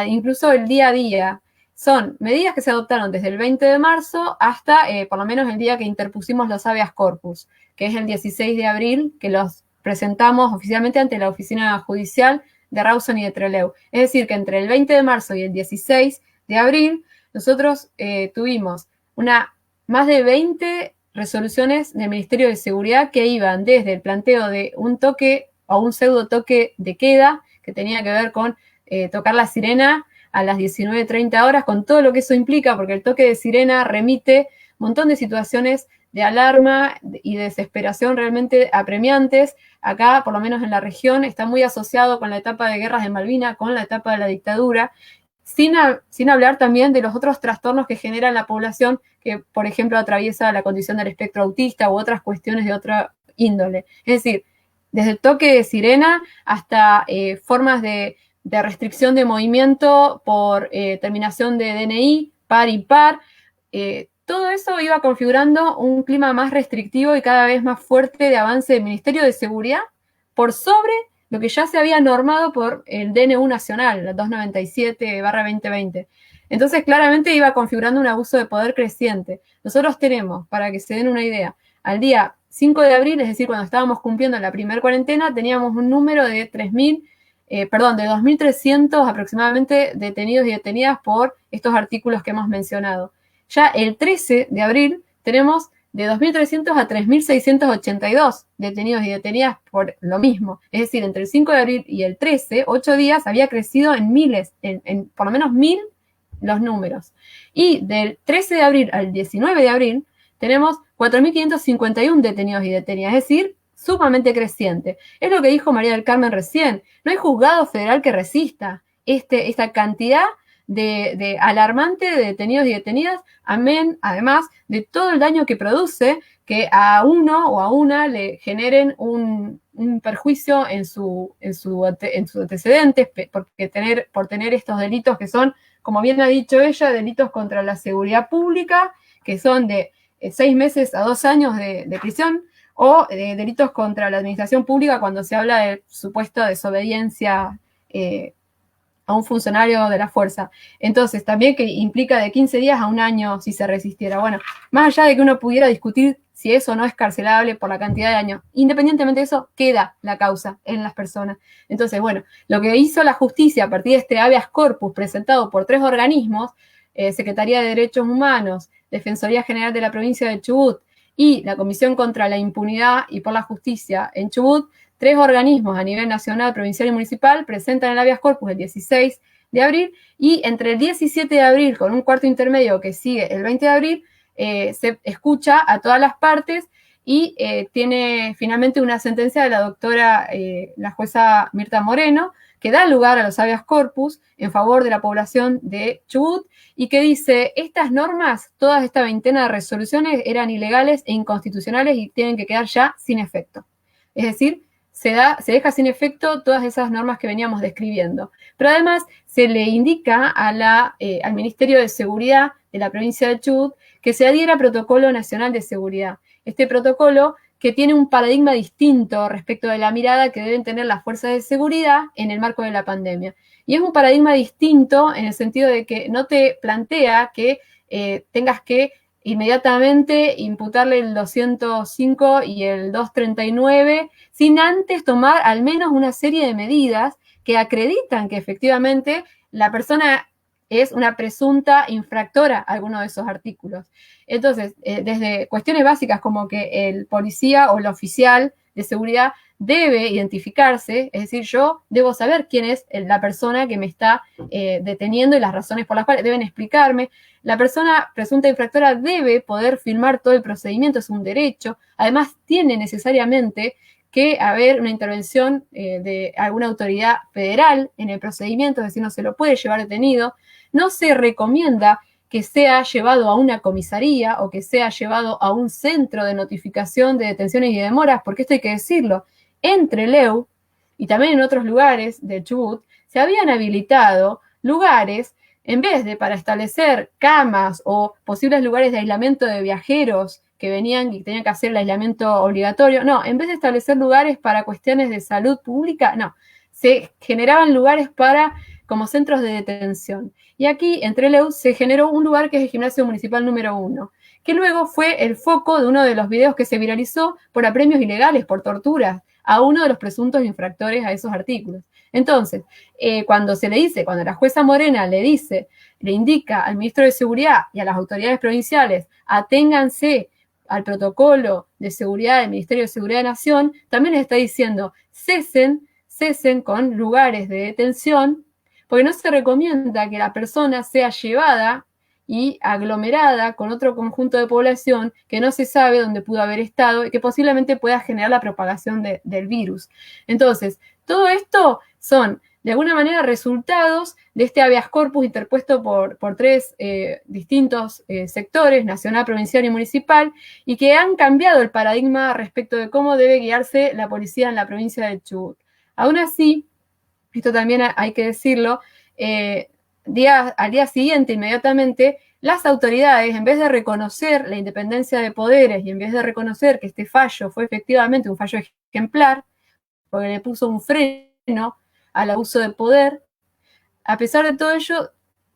incluso el día a día. Son medidas que se adoptaron desde el 20 de marzo hasta por lo menos el día que interpusimos los habeas corpus, que es el 16 de abril, que los presentamos oficialmente ante la Oficina Judicial de Rawson y de Trelew. Es decir, que entre el 20 de marzo y el 16 de abril, nosotros tuvimos más de 20 resoluciones del Ministerio de Seguridad que iban desde el planteo de un toque o un pseudo toque de queda, que tenía que ver con tocar la sirena a las 19:30 horas, con todo lo que eso implica, porque el toque de sirena remite un montón de situaciones de alarma y de desesperación realmente apremiantes. Acá, por lo menos en la región, está muy asociado con la etapa de guerras de Malvinas, con la etapa de la dictadura, sin hablar también de los otros trastornos que genera la población que, por ejemplo, atraviesa la condición del espectro autista u otras cuestiones de otra índole. Es decir, desde el toque de sirena hasta formas de restricción de movimiento por terminación de DNI, par y par, todo eso iba configurando un clima más restrictivo y cada vez más fuerte de avance del Ministerio de Seguridad por sobre lo que ya se había normado por el DNU nacional, la 297/2020. Entonces, claramente iba configurando un abuso de poder creciente. Nosotros tenemos, para que se den una idea, al día 5 de abril, es decir, cuando estábamos cumpliendo la primera cuarentena, teníamos un número de 2.300 aproximadamente detenidos y detenidas por estos artículos que hemos mencionado. Ya el 13 de abril tenemos de 2.300 a 3.682 detenidos y detenidas por lo mismo. Es decir, entre el 5 de abril y el 13, 8 días, había crecido en miles, en por lo menos 1.000 los números. Y del 13 de abril al 19 de abril tenemos 4.551 detenidos y detenidas, es decir, sumamente creciente. Es lo que dijo María del Carmen recién. No hay juzgado federal que resista esta cantidad de alarmante de detenidos y detenidas, además de todo el daño que produce que a uno o a una le generen un perjuicio en sus antecedentes por tener estos delitos que son, como bien ha dicho ella, delitos contra la seguridad pública, que son de 6 meses a 2 años de prisión, o delitos contra la administración pública cuando se habla de supuesta desobediencia a un funcionario de la fuerza. Entonces, también que implica de 15 días a 1 año si se resistiera. Bueno, más allá de que uno pudiera discutir si eso no es carcelable por la cantidad de años, independientemente de eso, queda la causa en las personas. Entonces, bueno, lo que hizo la justicia a partir de este habeas corpus presentado por 3 organismos, Secretaría de Derechos Humanos, Defensoría General de la Provincia de Chubut y la Comisión contra la Impunidad y por la Justicia en Chubut, 3 organismos a nivel nacional, provincial y municipal presentan el habeas corpus el 16 de abril y entre el 17 de abril con un cuarto intermedio que sigue el 20 de abril se escucha a todas las partes y tiene finalmente una sentencia de la doctora, la jueza Mirta Moreno, que da lugar a los habeas corpus en favor de la población de Chubut y que dice, estas normas, toda esta veintena de resoluciones eran ilegales e inconstitucionales y tienen que quedar ya sin efecto. Es decir, se deja sin efecto todas esas normas que veníamos describiendo. Pero además se le indica al Ministerio de Seguridad de la provincia de Chubut que se adhiera al Protocolo Nacional de Seguridad. Este protocolo que tiene un paradigma distinto respecto de la mirada que deben tener las fuerzas de seguridad en el marco de la pandemia. Y es un paradigma distinto en el sentido de que no te plantea que tengas que inmediatamente imputarle el 205 y el 239 sin antes tomar al menos una serie de medidas que acreditan que efectivamente la persona es una presunta infractora a alguno de esos artículos. Entonces, desde cuestiones básicas como que el policía o el oficial de seguridad debe identificarse, es decir, yo debo saber quién es la persona que me está deteniendo y las razones por las cuales deben explicarme. La persona presunta infractora debe poder firmar todo el procedimiento, es un derecho. Además, tiene necesariamente que haber una intervención de alguna autoridad federal en el procedimiento, es decir, no se lo puede llevar detenido. No se recomienda que sea llevado a una comisaría o que sea llevado a un centro de notificación de detenciones y demoras, porque esto hay que decirlo, en Trelew y también en otros lugares de Chubut se habían habilitado lugares, en vez de para establecer camas o posibles lugares de aislamiento de viajeros que venían y tenían que hacer el aislamiento obligatorio, no, en vez de establecer lugares para cuestiones de salud pública, no, se generaban lugares como centros de detención. Y aquí, en Trelew, se generó un lugar que es el Gimnasio Municipal número 1, que luego fue el foco de uno de los videos que se viralizó por apremios ilegales, por torturas, a uno de los presuntos infractores a esos artículos. Entonces, cuando la jueza Morena le indica al ministro de Seguridad y a las autoridades provinciales, aténganse al protocolo de seguridad del Ministerio de Seguridad de Nación, también les está diciendo, cesen con lugares de detención, porque no se recomienda que la persona sea llevada y aglomerada con otro conjunto de población que no se sabe dónde pudo haber estado y que posiblemente pueda generar la propagación del virus. Entonces, todo esto son, de alguna manera, resultados de este habeas corpus interpuesto por 3 distintos sectores, nacional, provincial y municipal, y que han cambiado el paradigma respecto de cómo debe guiarse la policía en la provincia de Chubut. Aún así, esto también hay que decirlo, al día siguiente, inmediatamente, las autoridades, en vez de reconocer la independencia de poderes y en vez de reconocer que este fallo fue efectivamente un fallo ejemplar, porque le puso un freno al abuso de poder, a pesar de todo ello,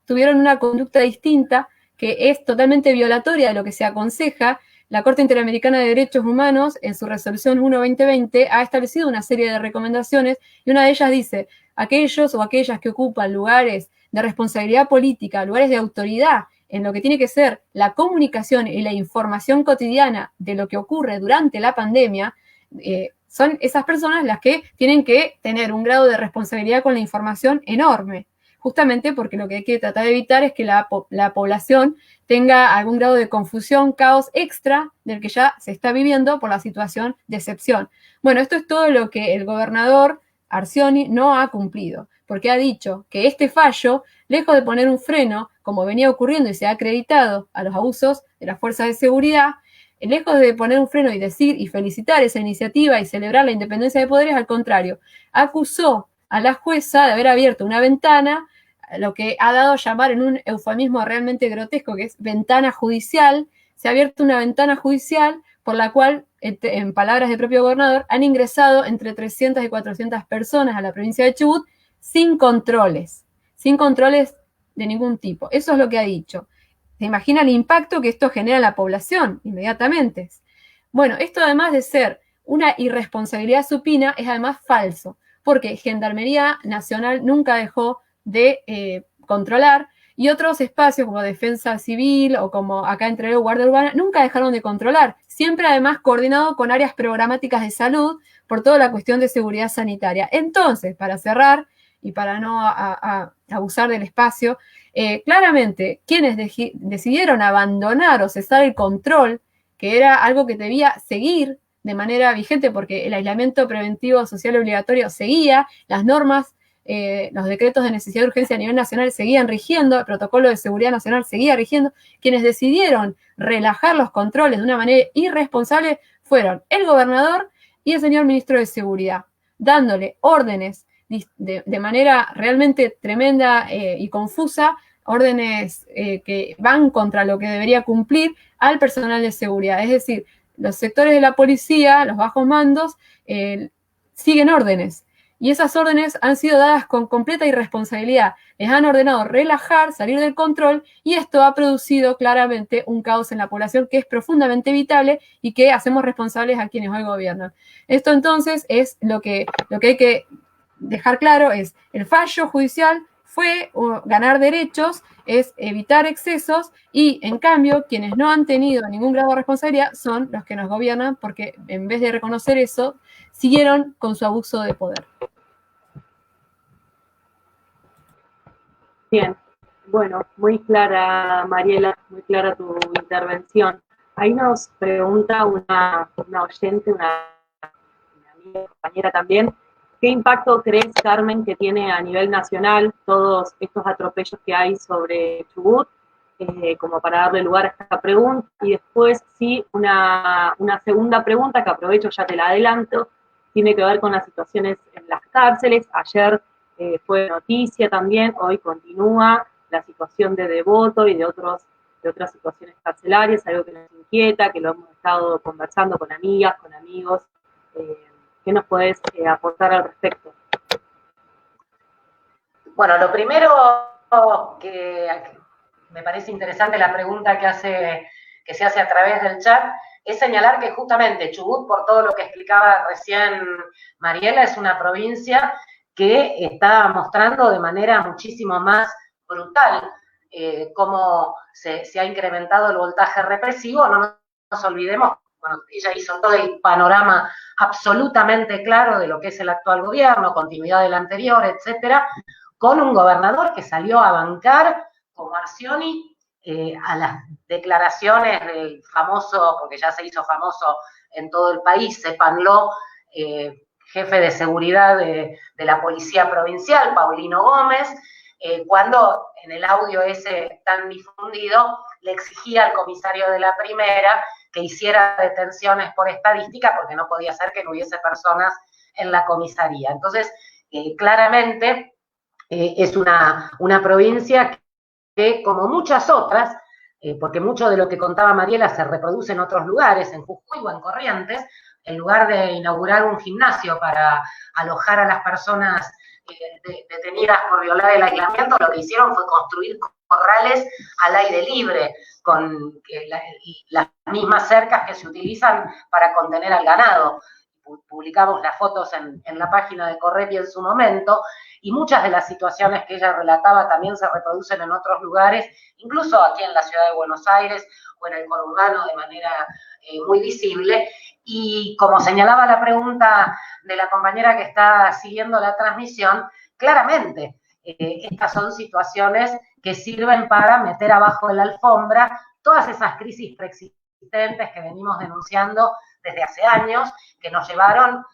tuvieron una conducta distinta que es totalmente violatoria de lo que se aconseja. La Corte Interamericana de Derechos Humanos, en su resolución 1-2020, ha establecido una serie de recomendaciones y una de ellas dice, aquellos o aquellas que ocupan lugares de responsabilidad política, lugares de autoridad, en lo que tiene que ser la comunicación y la información cotidiana de lo que ocurre durante la pandemia, son esas personas las que tienen que tener un grado de responsabilidad con la información enorme, justamente porque lo que hay que tratar de evitar es que la población tenga algún grado de confusión, caos extra del que ya se está viviendo por la situación de excepción. Bueno, esto es todo lo que el gobernador Arcioni no ha cumplido, porque ha dicho que este fallo, lejos de poner un freno, como venía ocurriendo y se ha acreditado a los abusos de las fuerzas de seguridad, lejos de poner un freno y decir y felicitar esa iniciativa y celebrar la independencia de poderes, al contrario, acusó a la jueza de haber abierto una ventana, lo que ha dado a llamar en un eufemismo realmente grotesco, que es ventana judicial. Se ha abierto una ventana judicial por la cual, en palabras del propio gobernador, han ingresado entre 300 y 400 personas a la provincia de Chubut sin controles de ningún tipo. Eso es lo que ha dicho. ¿Se imagina el impacto que esto genera en la población inmediatamente? Bueno, esto además de ser una irresponsabilidad supina, es además falso, porque Gendarmería Nacional nunca dejó de controlar, y otros espacios como Defensa Civil o como acá entre el Guardia Urbana nunca dejaron de controlar, siempre además coordinado con áreas programáticas de salud por toda la cuestión de seguridad sanitaria. Entonces, para cerrar y para no abusar del espacio, claramente quienes decidieron abandonar o cesar el control, que era algo que debía seguir de manera vigente porque el aislamiento preventivo social obligatorio seguía, las normas, los decretos de necesidad de urgencia a nivel nacional seguían rigiendo, el protocolo de seguridad nacional seguía rigiendo. Quienes decidieron relajar los controles de una manera irresponsable fueron el gobernador y el señor ministro de Seguridad, dándole órdenes de manera realmente tremenda y confusa, órdenes que van contra lo que debería cumplir al personal de seguridad. Es decir, los sectores de la policía, los bajos mandos, siguen órdenes. Y esas órdenes han sido dadas con completa irresponsabilidad. Les han ordenado relajar, salir del control, y esto ha producido claramente un caos en la población que es profundamente evitable y que hacemos responsables a quienes hoy gobiernan. Esto entonces es lo que hay que dejar claro, es el fallo judicial fue ganar derechos, es evitar excesos, y en cambio quienes no han tenido ningún grado de responsabilidad son los que nos gobiernan, porque en vez de reconocer eso, siguieron con su abuso de poder. Bien, bueno, muy clara, Mariela, muy clara tu intervención. Ahí nos pregunta una oyente, una amiga, compañera también, ¿qué impacto crees, Carmen, que tiene a nivel nacional todos estos atropellos que hay sobre Chubut? Como para darle lugar a esta pregunta. Y después, sí, una segunda pregunta que aprovecho, ya te la adelanto, tiene que ver con las situaciones en las cárceles. Ayer fue noticia también, hoy continúa la situación de Devoto y de otras situaciones carcelarias, algo que nos inquieta, que lo hemos estado conversando con amigas, con amigos. ¿Qué nos podés aportar al respecto? Bueno, lo primero que me parece interesante la pregunta que se hace a través del chat, es señalar que justamente Chubut, por todo lo que explicaba recién Mariela, es una provincia que está mostrando de manera muchísimo más brutal cómo se ha incrementado el voltaje represivo. No nos olvidemos, bueno, ella hizo todo el panorama absolutamente claro de lo que es el actual gobierno, continuidad del anterior, etcétera, con un gobernador que salió a bancar como Arcioni a las declaraciones del famoso, porque ya se hizo famoso en todo el país, sépanlo, jefe de seguridad de la Policía Provincial, Paulino Gómez, cuando en el audio ese tan difundido le exigía al comisario de la primera que hiciera detenciones por estadística, porque no podía ser que no hubiese personas en la comisaría. Entonces, claramente es una provincia que, como muchas otras, porque mucho de lo que contaba Mariela se reproduce en otros lugares, en Jujuy o en Corrientes, en lugar de inaugurar un gimnasio para alojar a las personas detenidas por violar el aislamiento, lo que hicieron fue construir corrales al aire libre, con las mismas cercas que se utilizan para contener al ganado. Publicamos las fotos en la página de Correpi en su momento, y muchas de las situaciones que ella relataba también se reproducen en otros lugares, incluso aquí en la ciudad de Buenos Aires o en el conurbano de manera muy visible. Y como señalaba la pregunta de la compañera que está siguiendo la transmisión, claramente estas son situaciones que sirven para meter abajo de la alfombra todas esas crisis preexistentes que venimos denunciando desde hace años, que nos llevaron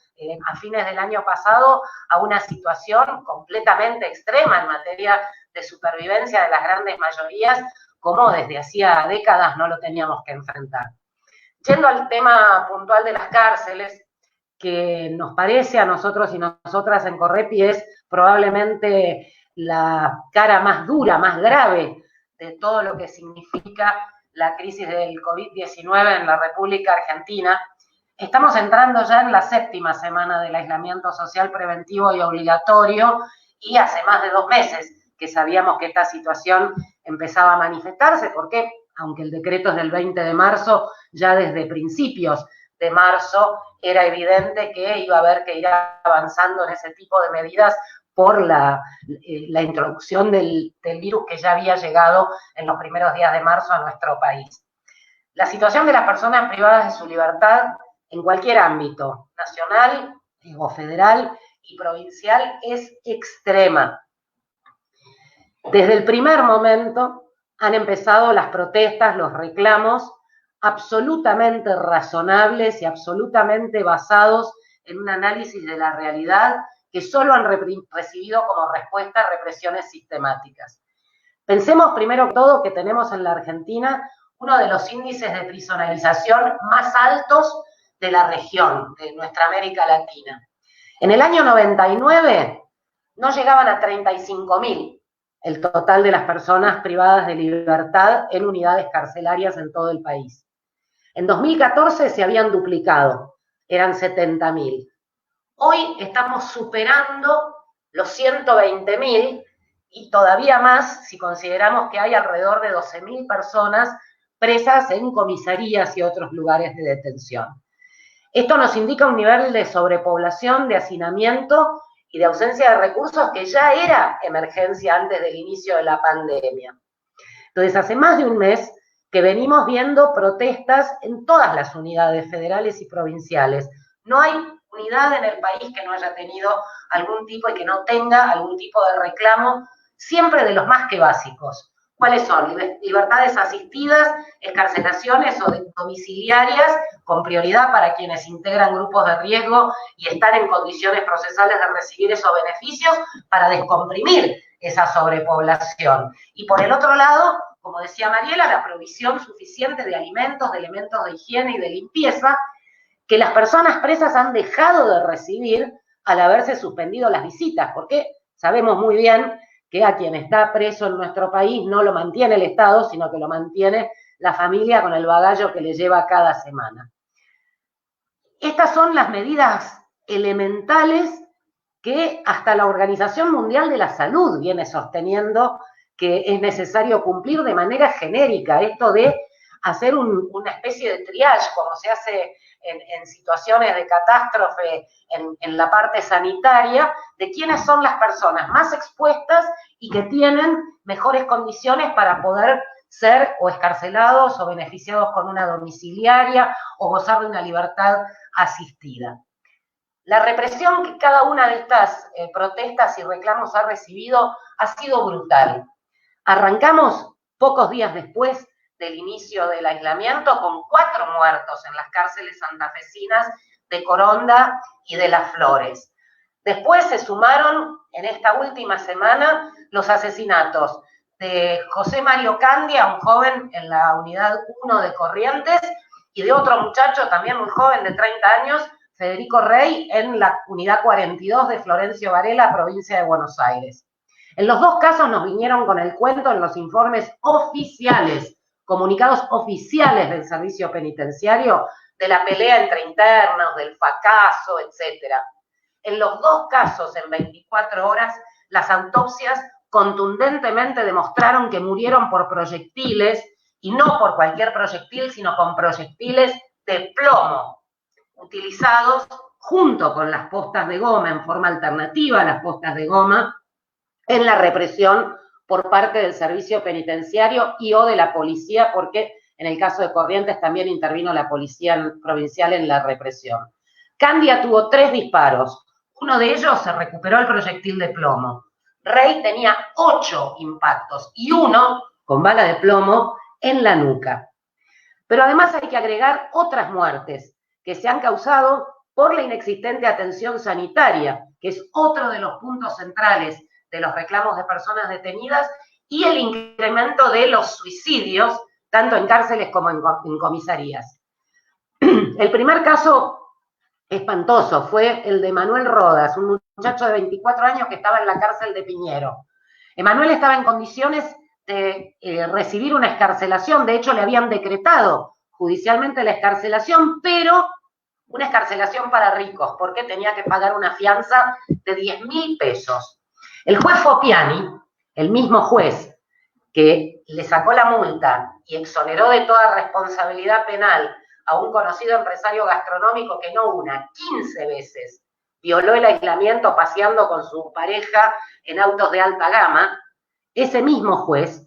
a fines del año pasado a una situación completamente extrema en materia de supervivencia de las grandes mayorías, como desde hacía décadas no lo teníamos que enfrentar. Yendo al tema puntual de las cárceles, que nos parece a nosotros y nosotras en Correpi es probablemente la cara más dura, más grave de todo lo que significa la crisis del COVID-19 en la República Argentina. Estamos entrando ya en la 7ª semana del aislamiento social preventivo y obligatorio y hace más de 2 meses que sabíamos que esta situación empezaba a manifestarse, porque aunque el decreto es del 20 de marzo, ya desde principios de marzo era evidente que iba a haber que ir avanzando en ese tipo de medidas por la introducción del virus que ya había llegado en los primeros días de marzo a nuestro país. La situación de las personas privadas de su libertad en cualquier ámbito, nacional o federal y provincial, es extrema. Desde el primer momento han empezado las protestas, los reclamos, absolutamente razonables y absolutamente basados en un análisis de la realidad que solo han recibido como respuesta represiones sistemáticas. Pensemos primero que todo que tenemos en la Argentina uno de los índices de prisonerización más altos de la región, de nuestra América Latina. En el año 99 no llegaban a 35.000 el total de las personas privadas de libertad en unidades carcelarias en todo el país. En 2014 se habían duplicado, eran 70.000. Hoy estamos superando los 120.000 y todavía más si consideramos que hay alrededor de 12.000 personas presas en comisarías y otros lugares de detención. Esto nos indica un nivel de sobrepoblación, de hacinamiento y de ausencia de recursos que ya era emergencia antes del inicio de la pandemia. Entonces, hace más de un mes que venimos viendo protestas en todas las unidades federales y provinciales. No hay unidad en el país que no haya tenido algún tipo y que no tenga algún tipo de reclamo, siempre de los más que básicos. ¿Cuáles son? Libertades asistidas, excarcelaciones o domiciliarias, con prioridad para quienes integran grupos de riesgo y están en condiciones procesales de recibir esos beneficios para descomprimir esa sobrepoblación. Y por el otro lado, como decía Mariela, la provisión suficiente de alimentos, de elementos de higiene y de limpieza, que las personas presas han dejado de recibir al haberse suspendido las visitas, porque sabemos muy bien que a quien está preso en nuestro país no lo mantiene el Estado, sino que lo mantiene la familia con el bagaglio que le lleva cada semana. Estas son las medidas elementales que hasta la Organización Mundial de la Salud viene sosteniendo que es necesario cumplir de manera genérica, esto de hacer una especie de triage, como se hace en situaciones de catástrofe en la parte sanitaria, de quiénes son las personas más expuestas y que tienen mejores condiciones para poder ser o escarcelados o beneficiados con una domiciliaria o gozar de una libertad asistida. La represión que cada una de estas protestas y reclamos ha recibido ha sido brutal. Arrancamos pocos días después del inicio del aislamiento con 4 muertos en las cárceles santafesinas de Coronda y de Las Flores. Después se sumaron en esta última semana los asesinatos de José Mario Candia, un joven en la unidad 1 de Corrientes, y de otro muchacho también muy joven de 30 años, Federico Rey, en la unidad 42 de Florencio Varela, provincia de Buenos Aires. En los 2 casos nos vinieron con el cuento en los informes oficiales, comunicados oficiales del servicio penitenciario, de la pelea entre internos, del fracaso, etc. En los 2 casos, en 24 horas, las autopsias contundentemente demostraron que murieron por proyectiles, y no por cualquier proyectil, sino con proyectiles de plomo, utilizados junto con las postas de goma, en forma alternativa a las postas de goma, en la represión por parte del servicio penitenciario y o de la policía, porque en el caso de Corrientes también intervino la policía provincial en la represión. Candia tuvo 3 disparos. Uno de ellos se recuperó el proyectil de plomo. Rey tenía 8 impactos y 1 con bala de plomo en la nuca. Pero además hay que agregar otras muertes que se han causado por la inexistente atención sanitaria, que es otro de los puntos centrales de los reclamos de personas detenidas, y el incremento de los suicidios, tanto en cárceles como en comisarías. El primer caso espantoso fue el de Manuel Rodas, un muchacho de 24 años que estaba en la cárcel de Piñero. Emanuel estaba en condiciones de recibir una excarcelación, de hecho le habían decretado judicialmente la excarcelación, pero una excarcelación para ricos, porque tenía que pagar una fianza de 10.000 pesos. El juez Fopiani, el mismo juez que le sacó la multa y exoneró de toda responsabilidad penal a un conocido empresario gastronómico que no una, 15 veces violó el aislamiento paseando con su pareja en autos de alta gama, ese mismo juez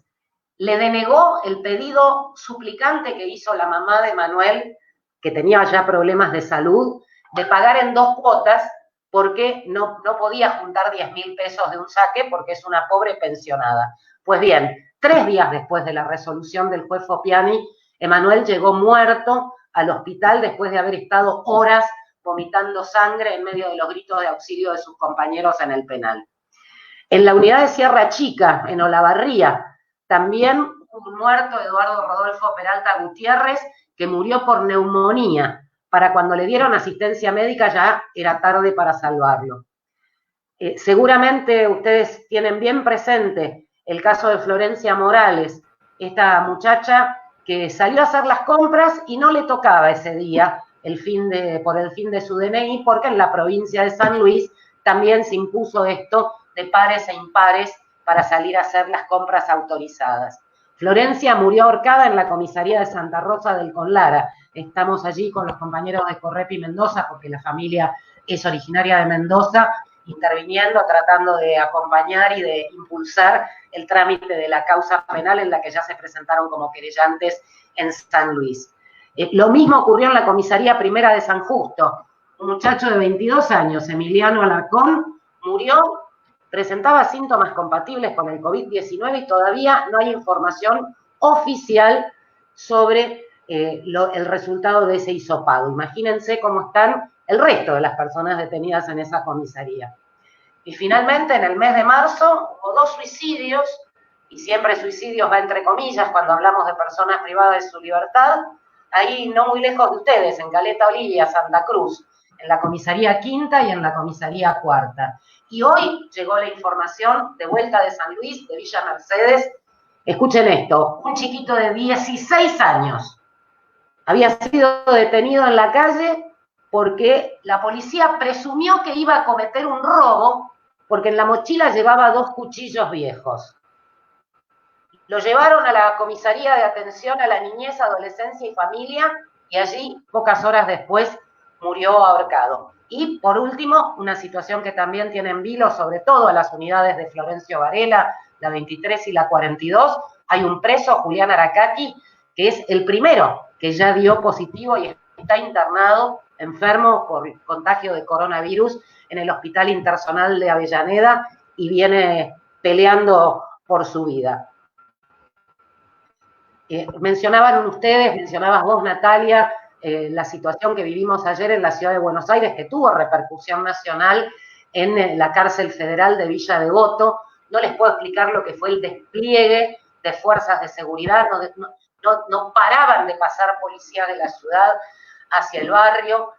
le denegó el pedido suplicante que hizo la mamá de Manuel, que tenía ya problemas de salud, de pagar en 2 cuotas porque no podía juntar 10.000 pesos de un saque porque es una pobre pensionada. Pues bien, 3 días después de la resolución del juez Fopiani, Emanuel llegó muerto al hospital después de haber estado horas vomitando sangre en medio de los gritos de auxilio de sus compañeros en el penal. En la unidad de Sierra Chica, en Olavarría, también un muerto, Eduardo Rodolfo Peralta Gutiérrez, que murió por neumonía. Para cuando le dieron asistencia médica ya era tarde para salvarlo. Seguramente ustedes tienen bien presente el caso de Florencia Morales, esta muchacha que salió a hacer las compras y no le tocaba ese día por el fin de su DNI, porque en la provincia de San Luis también se impuso esto de pares e impares para salir a hacer las compras autorizadas. Florencia murió ahorcada en la comisaría de Santa Rosa del Conlara. Estamos allí con los compañeros de Correpi Mendoza, porque la familia es originaria de Mendoza, interviniendo, tratando de acompañar y de impulsar el trámite de la causa penal en la que ya se presentaron como querellantes en San Luis. Lo mismo ocurrió en la comisaría primera de San Justo. Un muchacho de 22 años, Emiliano Alarcón, murió, presentaba síntomas compatibles con el COVID-19 y todavía no hay información oficial sobre el resultado de ese hisopado. Imagínense cómo están el resto de las personas detenidas en esa comisaría. Y finalmente, en el mes de marzo, hubo 2 suicidios, y siempre suicidios va entre comillas cuando hablamos de personas privadas de su libertad, ahí no muy lejos de ustedes, en Caleta Olivia, Santa Cruz, en la comisaría quinta y en la comisaría cuarta. Y hoy llegó la información de vuelta de San Luis, de Villa Mercedes. Escuchen esto, un chiquito de 16 años había sido detenido en la calle porque la policía presumió que iba a cometer un robo porque en la mochila llevaba 2 cuchillos viejos. Lo llevaron a la comisaría de atención a la niñez, adolescencia y familia y allí, pocas horas después, murió ahorcado. Y, por último, una situación que también tiene en vilo, sobre todo a las unidades de Florencio Varela, la 23 y la 42, hay un preso, Julián Aracaki, que es el primero que ya dio positivo y está internado, enfermo por contagio de coronavirus en el Hospital Interzonal de Avellaneda y viene peleando por su vida. Mencionabas vos, Natalia, la situación que vivimos ayer en la ciudad de Buenos Aires, que tuvo repercusión nacional en la cárcel federal de Villa Devoto. No les puedo explicar lo que fue el despliegue de fuerzas de seguridad, no paraban de pasar policías de la ciudad hacia el barrio,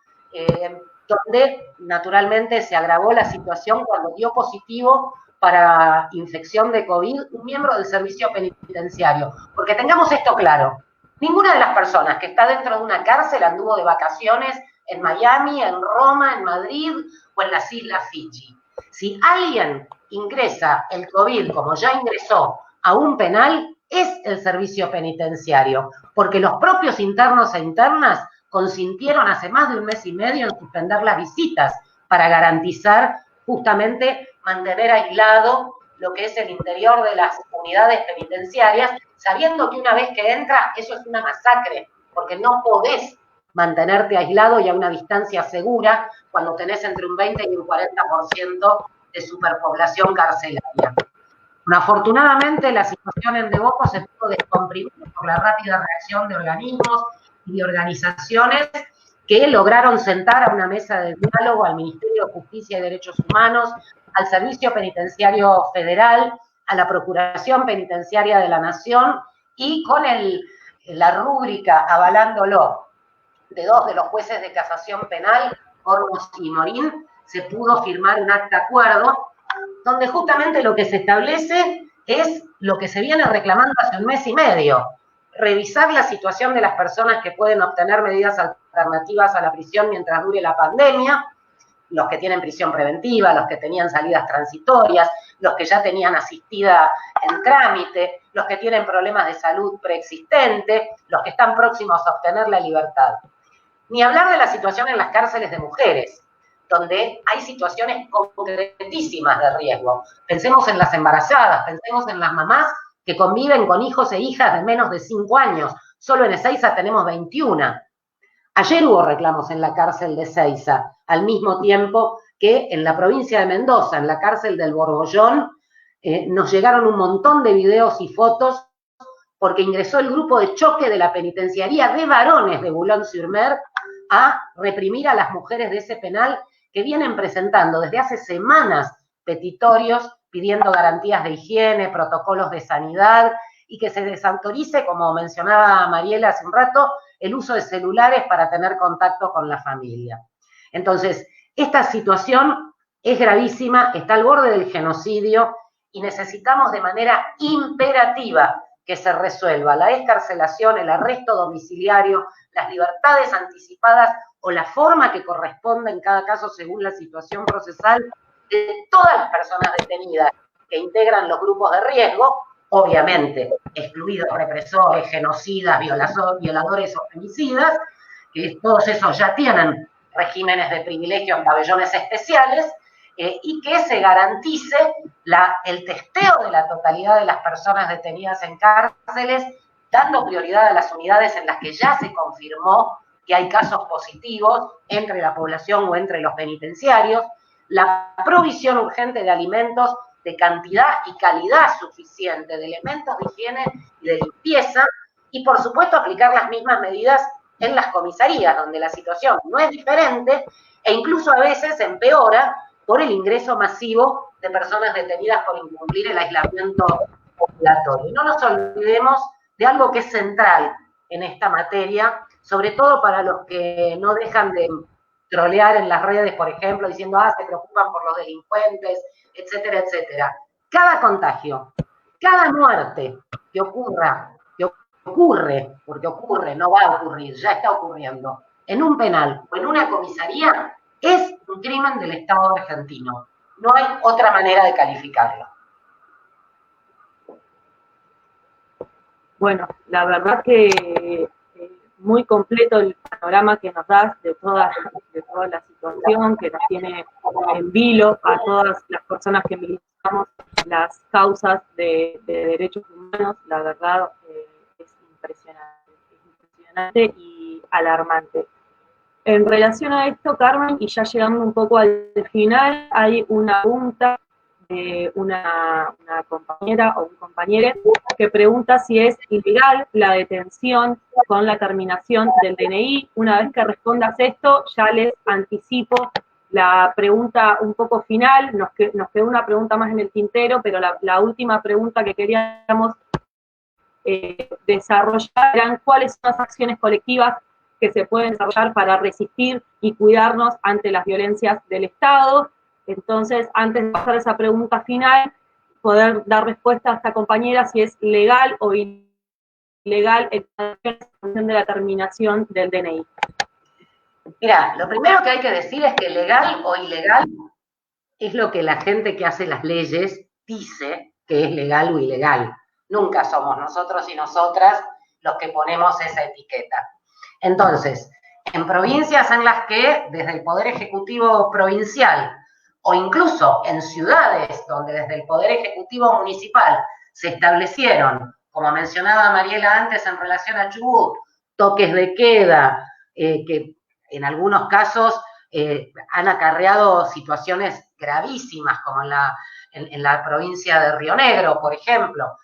donde naturalmente se agravó la situación cuando dio positivo para infección de COVID un miembro del servicio penitenciario. Porque tengamos esto claro, ninguna de las personas que está dentro de una cárcel anduvo de vacaciones en Miami, en Roma, en Madrid o en las Islas Fiji. Si alguien ingresa el COVID, como ya ingresó, a un penal, es el servicio penitenciario, porque los propios internos e internas consintieron hace más de 1 mes y medio en suspender las visitas para garantizar justamente mantener aislado lo que es el interior de las unidades penitenciarias, sabiendo que una vez que entra, eso es una masacre, porque no podés mantenerte aislado y a una distancia segura cuando tenés entre un 20 y un 40% de superpoblación carcelaria. Afortunadamente, la situación en Devoto se pudo descomprimir por la rápida reacción de organismos y de organizaciones que lograron sentar a una mesa de diálogo al Ministerio de Justicia y Derechos Humanos, al Servicio Penitenciario Federal, a la Procuración Penitenciaria de la Nación y con la rúbrica avalándolo de dos de los jueces de casación penal, Hornos y Morín, se pudo firmar un acta acuerdo donde justamente lo que se establece es lo que se viene reclamando hace un mes y medio, revisar la situación de las personas que pueden obtener medidas alternativas a la prisión mientras dure la pandemia, los que tienen prisión preventiva, los que tenían salidas transitorias, los que ya tenían asistida en trámite, los que tienen problemas de salud preexistente, los que están próximos a obtener la libertad. Ni hablar de la situación en las cárceles de mujeres, donde hay situaciones concretísimas de riesgo. Pensemos en las embarazadas, pensemos en las mamás que conviven con hijos e hijas de menos de 5 años. Solo en Ezeiza tenemos 21. Ayer hubo reclamos en la cárcel de Ezeiza, al mismo tiempo que en la provincia de Mendoza, en la cárcel del Borbollón, nos llegaron un montón de videos y fotos porque ingresó el grupo de choque de la penitenciaría de varones de Boulogne-sur-Mer a reprimir a las mujeres de ese penal que vienen presentando desde hace semanas petitorios pidiendo garantías de higiene, protocolos de sanidad y que se desautorice, como mencionaba Mariela hace un rato, el uso de celulares para tener contacto con la familia. Entonces, esta situación es gravísima, está al borde del genocidio y necesitamos de manera imperativa que se resuelva la excarcelación, el arresto domiciliario, las libertades anticipadas o la forma que corresponda en cada caso según la situación procesal de todas las personas detenidas que integran los grupos de riesgo, obviamente excluidos represores, genocidas, violadores o femicidas, que todos esos ya tienen regímenes de privilegio en pabellones especiales, y que se garantice el testeo de la totalidad de las personas detenidas en cárceles, dando prioridad a las unidades en las que ya se confirmó que hay casos positivos entre la población o entre los penitenciarios, la provisión urgente de alimentos de cantidad y calidad suficiente, de elementos de higiene y de limpieza, y por supuesto aplicar las mismas medidas en las comisarías, donde la situación no es diferente e incluso a veces empeora por el ingreso masivo de personas detenidas por incumplir el aislamiento obligatorio. No nos olvidemos de algo que es central en esta materia, sobre todo para los que no dejan de trolear en las redes, por ejemplo, diciendo, se preocupan por los delincuentes, etcétera, etcétera. Cada contagio, cada muerte que ocurre, porque ocurre, no va a ocurrir, ya está ocurriendo, en un penal o en una comisaría, es un crimen del Estado argentino. No hay otra manera de calificarlo. Bueno, la verdad que muy completo el panorama que nos das de toda la situación que nos tiene en vilo a todas las personas que militamos las causas de derechos humanos. La verdad es impresionante y alarmante. En relación a esto, Carmen, y ya llegando un poco al final, hay una pregunta de una compañera o un compañero que pregunta si es ilegal la detención con la terminación del DNI. Una vez que respondas esto, ya les anticipo la pregunta un poco final. Nos quedó una pregunta más en el tintero, pero la última pregunta que queríamos desarrollar eran cuáles son las acciones colectivas que se pueden desarrollar para resistir y cuidarnos ante las violencias del Estado. Entonces, antes de pasar a esa pregunta final, poder dar respuesta a esta compañera si es legal o ilegal en función de la terminación del DNI. Mira, lo primero que hay que decir es que legal o ilegal es lo que la gente que hace las leyes dice que es legal o ilegal. Nunca somos nosotros y nosotras los que ponemos esa etiqueta. Entonces, en provincias en las que desde el Poder Ejecutivo provincial o incluso en ciudades donde desde el Poder Ejecutivo municipal se establecieron, como mencionaba Mariela antes en relación a Chubut, toques de queda, que en algunos casos han acarreado situaciones gravísimas, como en la provincia de Río Negro, por ejemplo,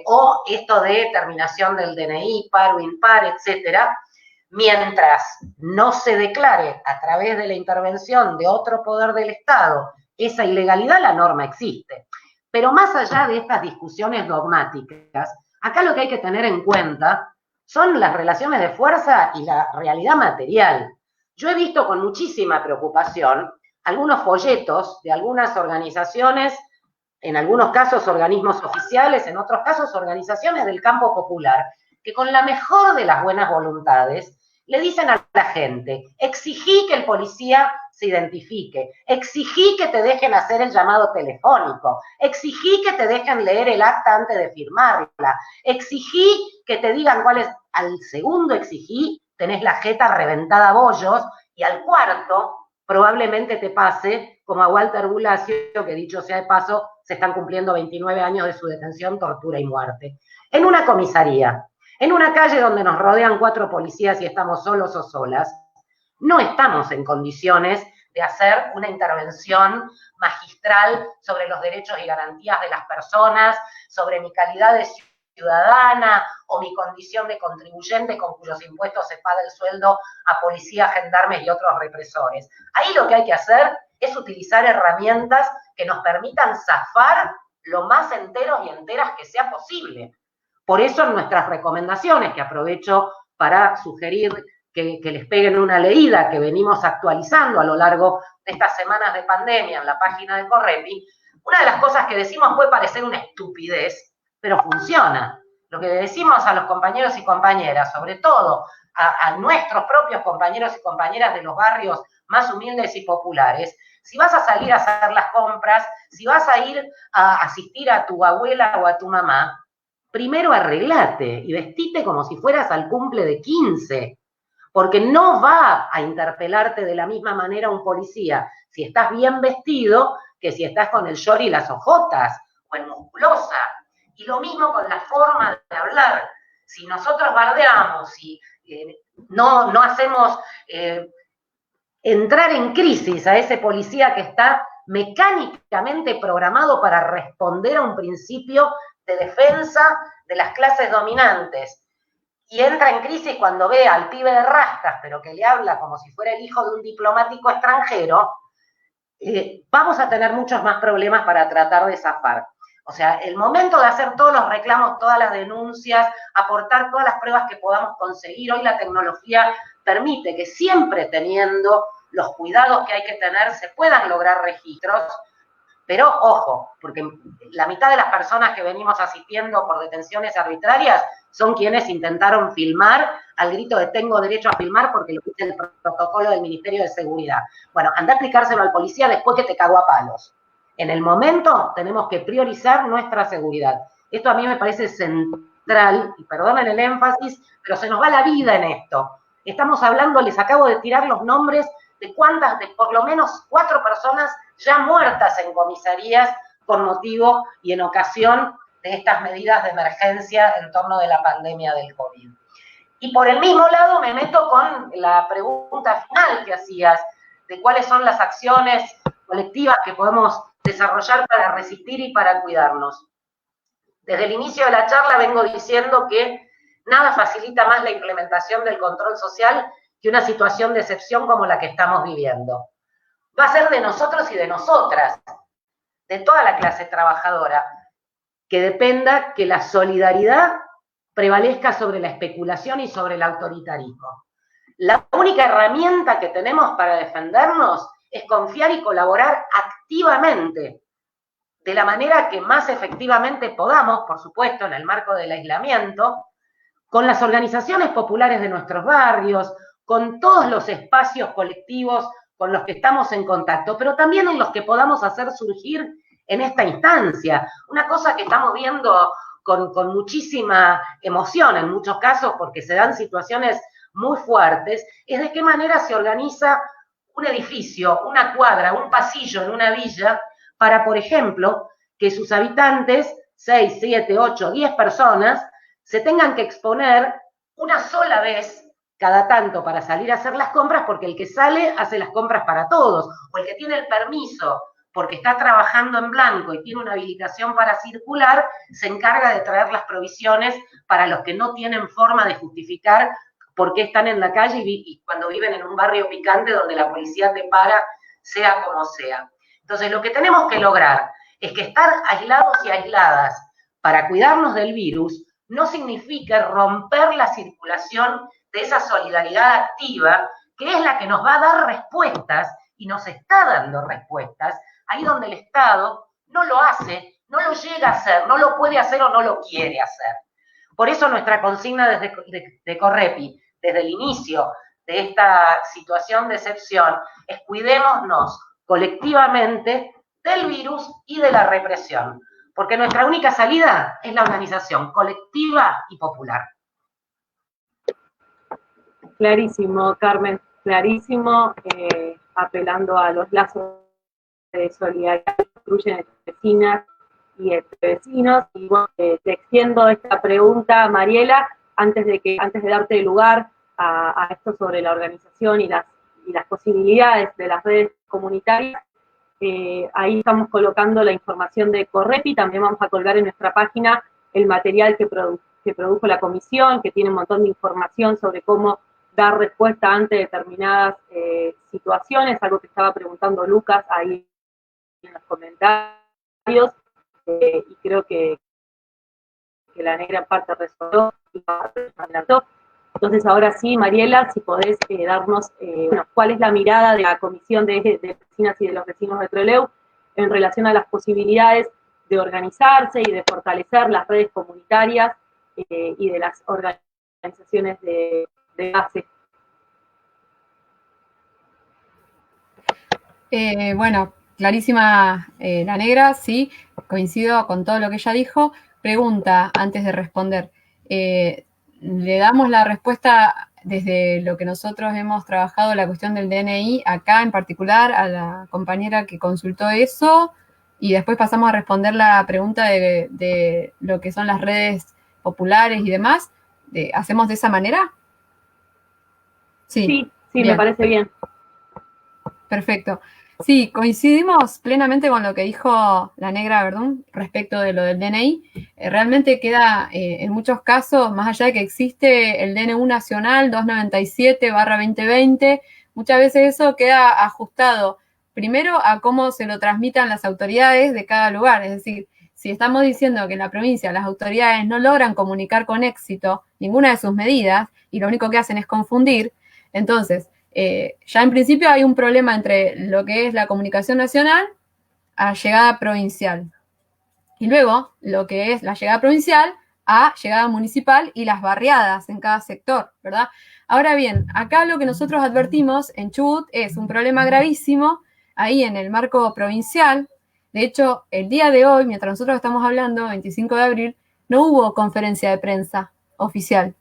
o esto de terminación del DNI, par o impar, etcétera, mientras no se declare a través de la intervención de otro poder del Estado esa ilegalidad, la norma existe. Pero más allá de estas discusiones dogmáticas, acá lo que hay que tener en cuenta son las relaciones de fuerza y la realidad material. Yo he visto con muchísima preocupación algunos folletos de algunas organizaciones, en algunos casos organismos oficiales, en otros casos organizaciones del campo popular, que con la mejor de las buenas voluntades le dicen a la gente: exigí que el policía se identifique, exigí que te dejen hacer el llamado telefónico, exigí que te dejen leer el acta antes de firmarla, exigí que te digan cuál es. Al segundo exigí, tenés la jeta reventada a bollos, y al cuarto probablemente te pase como a Walter Bulacio, que dicho sea de paso, se están cumpliendo 29 años de su detención, tortura y muerte. En una comisaría, en una calle donde nos rodean 4 policías y estamos solos o solas, no estamos en condiciones de hacer una intervención magistral sobre los derechos y garantías de las personas, sobre mi calidad de ciudadana o mi condición de contribuyente con cuyos impuestos se paga el sueldo a policías, gendarmes y otros represores. Ahí lo que hay que hacer es utilizar herramientas que nos permitan zafar lo más enteros y enteras que sea posible. Por eso en nuestras recomendaciones, que aprovecho para sugerir que les peguen una leída, que venimos actualizando a lo largo de estas semanas de pandemia en la página de Correpi, una de las cosas que decimos puede parecer una estupidez, pero funciona. Lo que decimos a los compañeros y compañeras, sobre todo a nuestros propios compañeros y compañeras de los barrios más humildes y populares: si vas a salir a hacer las compras, si vas a ir a asistir a tu abuela o a tu mamá, primero arreglate y vestite como si fueras al cumple de 15, porque no va a interpelarte de la misma manera un policía si estás bien vestido que si estás con el short y las ojotas o en musculosa. Y lo mismo con la forma de hablar. Si nosotros bardeamos, si no hacemos entrar en crisis a ese policía que está mecánicamente programado para responder a un principio de defensa de las clases dominantes, y entra en crisis cuando ve al pibe de rastas, pero que le habla como si fuera el hijo de un diplomático extranjero, vamos a tener muchos más problemas para tratar de zafar. O sea, el momento de hacer todos los reclamos, todas las denuncias, aportar todas las pruebas que podamos conseguir. Hoy la tecnología permite que, siempre teniendo los cuidados que hay que tener, se puedan lograr registros. Pero ojo, porque la mitad de las personas que venimos asistiendo por detenciones arbitrarias son quienes intentaron filmar al grito de tengo derecho a filmar porque lo dice el protocolo del Ministerio de Seguridad. Bueno, anda a explicárselo al policía después que te cagó a palos. En el momento tenemos que priorizar nuestra seguridad. Esto a mí me parece central, y perdonen el énfasis, pero se nos va la vida en esto. Estamos hablando, les acabo de tirar los nombres de por lo menos 4 personas ya muertas en comisarías con motivo y en ocasión de estas medidas de emergencia en torno de la pandemia del COVID. Y por el mismo lado me meto con la pregunta final que hacías, de cuáles son las acciones colectivas que podemos desarrollar para resistir y para cuidarnos. Desde el inicio de la charla vengo diciendo que nada facilita más la implementación del control social que una situación de excepción como la que estamos viviendo. Va a ser de nosotros y de nosotras, de toda la clase trabajadora, que dependa que la solidaridad prevalezca sobre la especulación y sobre el autoritarismo. La única herramienta que tenemos para defendernos es confiar y colaborar activamente, de la manera que más efectivamente podamos, por supuesto, en el marco del aislamiento, con las organizaciones populares de nuestros barrios, con todos los espacios colectivos con los que estamos en contacto, pero también en los que podamos hacer surgir en esta instancia. Una cosa que estamos viendo con muchísima emoción en muchos casos, porque se dan situaciones muy fuertes, es de qué manera se organiza un edificio, una cuadra, un pasillo en una villa, para, por ejemplo, que sus habitantes, 6, 7, 8, 10 personas, se tengan que exponer una sola vez cada tanto para salir a hacer las compras, porque el que sale hace las compras para todos, o el que tiene el permiso porque está trabajando en blanco y tiene una habilitación para circular, se encarga de traer las provisiones para los que no tienen forma de justificar por qué están en la calle y cuando viven en un barrio picante donde la policía te para, sea como sea. Entonces, lo que tenemos que lograr es que estar aislados y aisladas para cuidarnos del virus no significa romper la circulación de esa solidaridad activa, que es la que nos va a dar respuestas y nos está dando respuestas ahí donde el Estado no lo hace, no lo llega a hacer, no lo puede hacer o no lo quiere hacer. Por eso nuestra consigna de Correpi, desde el inicio de esta situación de excepción, es cuidémonos colectivamente del virus y de la represión, porque nuestra única salida es la organización colectiva y popular. Clarísimo, Carmen, clarísimo, apelando a los lazos de solidaridad que construyen entre vecinas y entre vecinos. Y bueno, te extiendo esta pregunta, Mariela, antes de darte lugar a esto sobre la organización y las posibilidades de las redes comunitarias. Ahí estamos colocando la información de Correpi, también vamos a colgar en nuestra página el material que produjo la comisión, que tiene un montón de información sobre cómo dar respuesta ante determinadas situaciones, algo que estaba preguntando Lucas ahí en los comentarios, y creo que la negra en parte resolvió y parte adelantó. Entonces, ahora sí, Mariela, si podés darnos cuál es la mirada de la Comisión de Vecinas y de los Vecinos de Trelew en relación a las posibilidades de organizarse y de fortalecer las redes comunitarias y de las organizaciones de base. Bueno, clarísima la negra, sí, coincido con todo lo que ella dijo. Pregunta, antes de responder, le damos la respuesta desde lo que nosotros hemos trabajado, la cuestión del DNI, acá en particular a la compañera que consultó eso, y después pasamos a responder la pregunta de lo que son las redes populares y demás. ¿Hacemos de esa manera? Sí, me parece bien. Perfecto. Sí, coincidimos plenamente con lo que dijo la negra Verdún respecto de lo del DNI. Realmente queda, en muchos casos, más allá de que existe el DNU nacional 297/2020, muchas veces eso queda ajustado primero a cómo se lo transmitan las autoridades de cada lugar. Es decir, si estamos diciendo que en la provincia las autoridades no logran comunicar con éxito ninguna de sus medidas y lo único que hacen es confundir, entonces ya en principio hay un problema entre lo que es la comunicación nacional a llegada provincial. Y luego lo que es la llegada provincial a llegada municipal y las barriadas en cada sector, ¿verdad? Ahora bien, acá lo que nosotros advertimos en Chubut es un problema gravísimo ahí en el marco provincial. De hecho, el día de hoy, mientras nosotros estamos hablando, 25 de abril, no hubo conferencia de prensa oficial.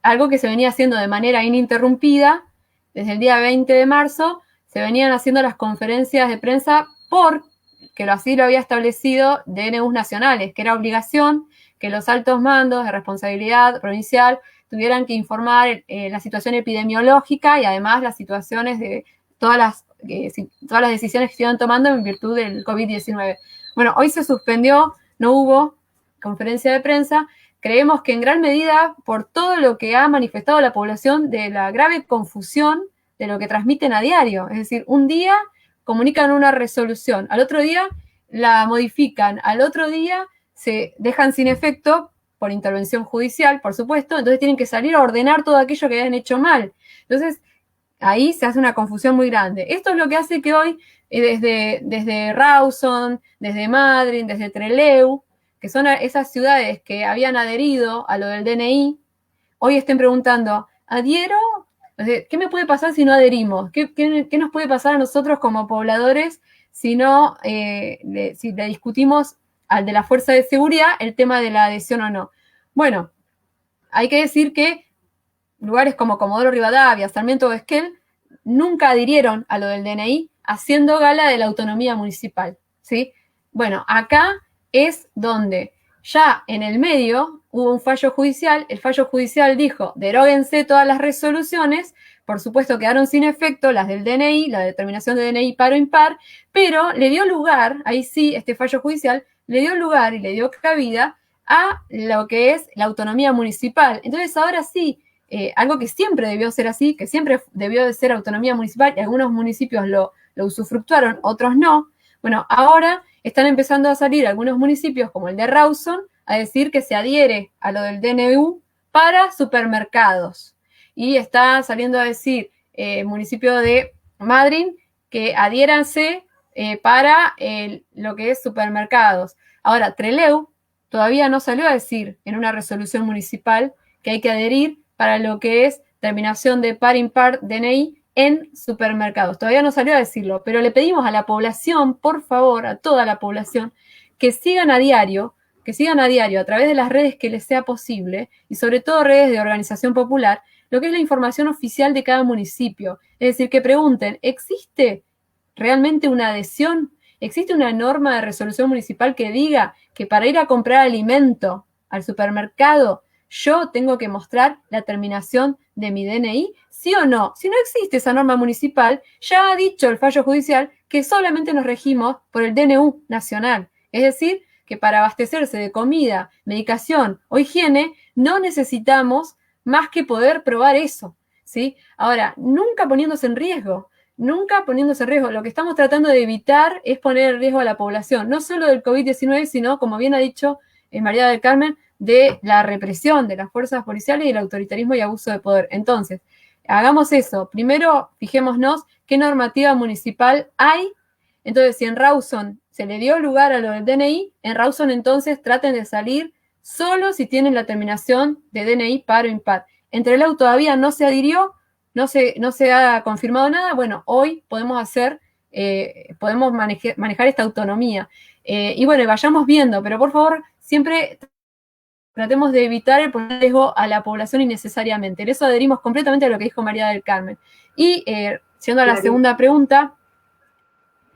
Algo que se venía haciendo de manera ininterrumpida. Desde el día 20 de marzo se venían haciendo las conferencias de prensa porque así lo había establecido DNUs nacionales, que era obligación que los altos mandos de responsabilidad provincial tuvieran que informar la situación epidemiológica y además las situaciones de todas las decisiones que se iban tomando en virtud del COVID-19. Bueno, hoy se suspendió, no hubo conferencia de prensa. Creemos que en gran medida por todo lo que ha manifestado la población de la grave confusión de lo que transmiten a diario. Es decir, un día comunican una resolución, al otro día la modifican, al otro día se dejan sin efecto por intervención judicial, por supuesto, entonces tienen que salir a ordenar todo aquello que habían hecho mal. Entonces, ahí se hace una confusión muy grande. Esto es lo que hace que hoy, desde Rawson, desde Madryn, desde Trelew, que son esas ciudades que habían adherido a lo del DNI, hoy estén preguntando, ¿adhiero? ¿Qué me puede pasar si no adherimos? ¿Qué nos puede pasar a nosotros como pobladores si le discutimos al de la fuerza de seguridad el tema de la adhesión o no? Bueno, hay que decir que lugares como Comodoro Rivadavia, Sarmiento o Esquel, nunca adhirieron a lo del DNI, haciendo gala de la autonomía municipal, ¿sí? Bueno, acá es donde Ya en el medio hubo un fallo judicial, el fallo judicial dijo, deróguense todas las resoluciones, por supuesto quedaron sin efecto las del DNI, la determinación de DNI par o impar, pero le dio lugar, ahí sí, este fallo judicial, le dio lugar y le dio cabida a lo que es la autonomía municipal. Entonces ahora sí, algo que siempre debió ser así, que siempre debió de ser autonomía municipal, y algunos municipios lo usufructuaron, otros no. Bueno, ahora están empezando a salir algunos municipios, como el de Rawson, a decir que se adhiere a lo del DNU para supermercados. Y está saliendo a decir municipio de Madryn que adhiéranse para lo que es supermercados. Ahora, Trelew todavía no salió a decir en una resolución municipal que hay que adherir para lo que es terminación de par impar DNI en supermercados. Todavía no salió a decirlo, pero le pedimos a la población, por favor, a toda la población, que sigan a diario a través de las redes que les sea posible, y sobre todo redes de organización popular, lo que es la información oficial de cada municipio. Es decir, que pregunten, ¿existe realmente una adhesión? ¿Existe una norma de resolución municipal que diga que para ir a comprar alimento al supermercado yo tengo que mostrar la terminación de mi DNI? ¿Sí o no? Si no existe esa norma municipal, ya ha dicho el fallo judicial que solamente nos regimos por el DNU nacional. Es decir, que para abastecerse de comida, medicación o higiene, no necesitamos más que poder probar eso, ¿sí? Ahora, nunca poniéndose en riesgo. Lo que estamos tratando de evitar es poner en riesgo a la población, no solo del COVID-19, sino, como bien ha dicho María del Carmen, de la represión de las fuerzas policiales y el autoritarismo y abuso de poder. Entonces, hagamos eso. Primero, fijémonos qué normativa municipal hay. Entonces, si en Rawson se le dio lugar a lo del DNI, en Rawson entonces traten de salir solo si tienen la terminación de DNI par o impar. Entre Trelew todavía no se adhirió, no se ha confirmado nada. Bueno, hoy podemos manejar esta autonomía. Y bueno, vayamos viendo, pero por favor, siempre tratemos de evitar el poner riesgo a la población innecesariamente. En eso adherimos completamente a lo que dijo María del Carmen. Y siendo a la segunda pregunta,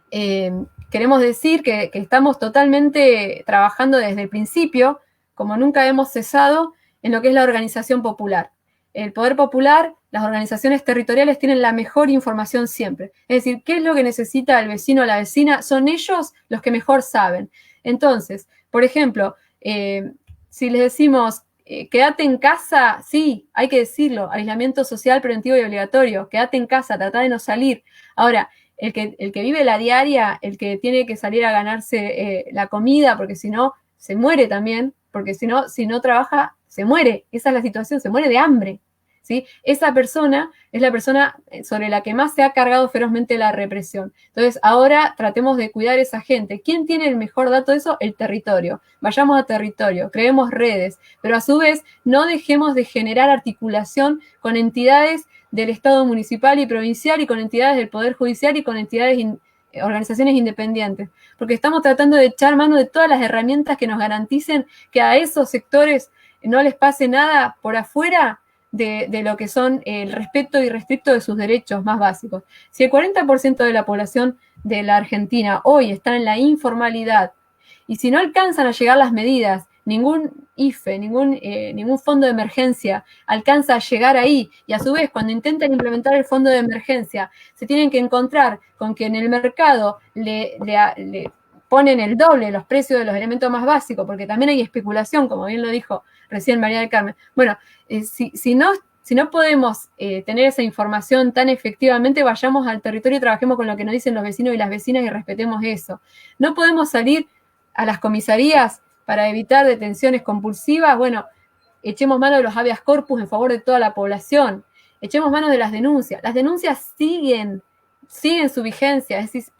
queremos decir que estamos totalmente trabajando desde el principio, como nunca hemos cesado, en lo que es la organización popular. El poder popular, las organizaciones territoriales tienen la mejor información siempre. Es decir, ¿qué es lo que necesita el vecino o la vecina? Son ellos los que mejor saben. Entonces, por ejemplo, si les decimos, quédate en casa, sí, hay que decirlo, aislamiento social preventivo y obligatorio, quédate en casa, trata de no salir. Ahora, el que vive la diaria, el que tiene que salir a ganarse la comida, porque si no, se muere también, porque si no trabaja, se muere. Esa es la situación, se muere de hambre, ¿sí? Esa persona es la persona sobre la que más se ha cargado ferozmente la represión. Entonces, ahora tratemos de cuidar a esa gente. ¿Quién tiene el mejor dato de eso? El territorio. Vayamos a territorio, creemos redes, pero a su vez no dejemos de generar articulación con entidades del Estado municipal y provincial y con entidades del Poder Judicial y con organizaciones independientes, porque estamos tratando de echar mano de todas las herramientas que nos garanticen que a esos sectores no les pase nada por afuera de lo que son el respeto irrestricto de sus derechos más básicos. Si el 40% de la población de la Argentina hoy está en la informalidad, y si no alcanzan a llegar las medidas, ningún IFE, ningún fondo de emergencia alcanza a llegar ahí, y a su vez cuando intentan implementar el fondo de emergencia se tienen que encontrar con que en el mercado le ponen el doble los precios de los elementos más básicos, porque también hay especulación, como bien lo dijo recién María del Carmen. Bueno, si no podemos tener esa información tan efectivamente, vayamos al territorio y trabajemos con lo que nos dicen los vecinos y las vecinas y respetemos eso. No podemos salir a las comisarías para evitar detenciones compulsivas. Bueno, echemos mano de los habeas corpus en favor de toda la población. Echemos mano de las denuncias. Las denuncias siguen su vigencia, es decir,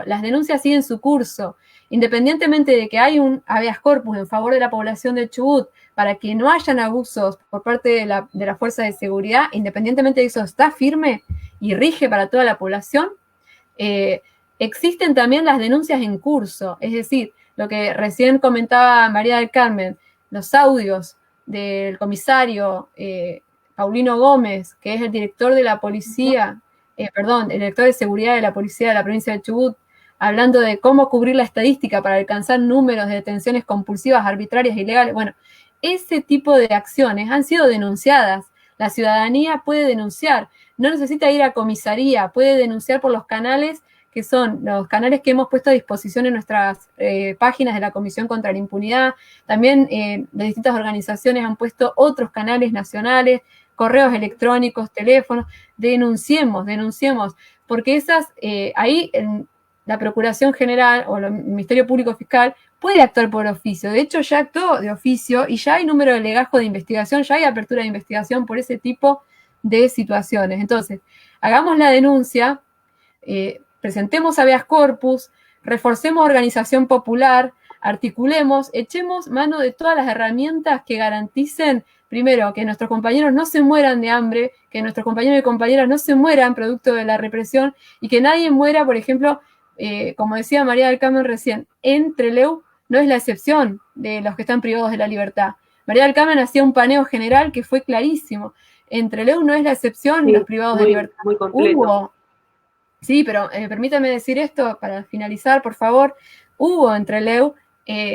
las denuncias siguen su curso, independientemente de que hay un habeas corpus en favor de la población del Chubut para que no hayan abusos por parte de la fuerza de seguridad, independientemente de eso, está firme y rige para toda la población. Existen también las denuncias en curso, es decir, lo que recién comentaba María del Carmen, los audios del comisario Paulino Gómez, que es el director de la policía, el director de seguridad de la policía de la provincia de Chubut, hablando de cómo cubrir la estadística para alcanzar números de detenciones compulsivas, arbitrarias e ilegales. Bueno, ese tipo de acciones han sido denunciadas. La ciudadanía puede denunciar, no necesita ir a comisaría, puede denunciar por los canales que son los canales que hemos puesto a disposición en nuestras páginas de la Comisión contra la Impunidad. También las distintas organizaciones han puesto otros canales nacionales, correos electrónicos, teléfonos. Denunciemos, porque esas, ahí en la Procuración General o el Ministerio Público Fiscal puede actuar por oficio. De hecho, ya actuó de oficio y ya hay número de legajo de investigación, ya hay apertura de investigación por ese tipo de situaciones. Entonces, hagamos la denuncia, presentemos habeas corpus, reforcemos organización popular, articulemos, echemos mano de todas las herramientas que garanticen, primero, que nuestros compañeros no se mueran de hambre, que nuestros compañeros y compañeras no se mueran producto de la represión y que nadie muera, por ejemplo, como decía María del Carmen recién, en Trelew no es la excepción de los que están privados de la libertad. María del Carmen hacía un paneo general que fue clarísimo. En Trelew no es la excepción, sí, los privados de libertad. Muy completo. Sí, pero permítame decir esto para finalizar, por favor. Hubo en Trelew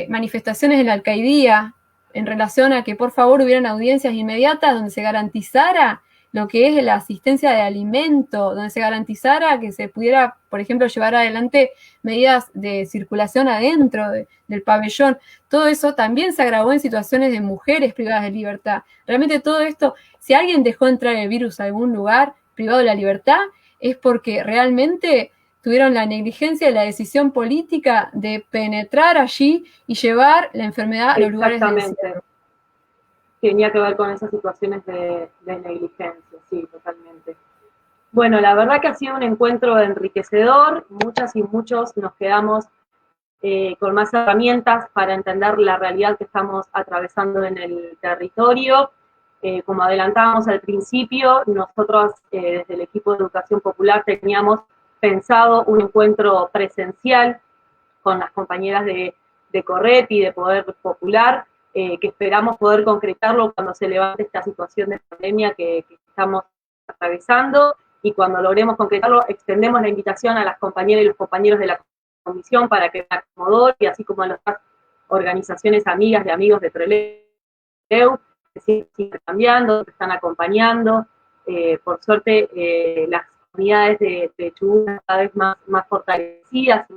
manifestaciones en la alcaidía en relación a que por favor hubieran audiencias inmediatas donde se garantizara lo que es la asistencia de alimento, donde se garantizara que se pudiera, por ejemplo, llevar adelante medidas de circulación adentro del pabellón. Todo eso también se agravó en situaciones de mujeres privadas de libertad. Realmente todo esto, si alguien dejó entrar el virus a algún lugar privado de la libertad, es porque realmente tuvieron la negligencia y la decisión política de penetrar allí y llevar la enfermedad a los lugares de encierro. Tenía que ver con esas situaciones de negligencia, sí, totalmente. Bueno, la verdad que ha sido un encuentro enriquecedor, muchas y muchos nos quedamos con más herramientas para entender la realidad que estamos atravesando en el territorio. Como adelantábamos al principio, nosotros desde el equipo de Educación Popular teníamos pensado un encuentro presencial con las compañeras de Correpi y de Poder Popular, que esperamos poder concretarlo cuando se levante esta situación de pandemia que estamos atravesando, y cuando logremos concretarlo extendemos la invitación a las compañeras y los compañeros de la comisión para que la Comodoro, y así como a las organizaciones amigas y amigos de Trelew, que siguen cambiando, que están acompañando. Por suerte, las comunidades de Chubut cada vez más fortalecidas.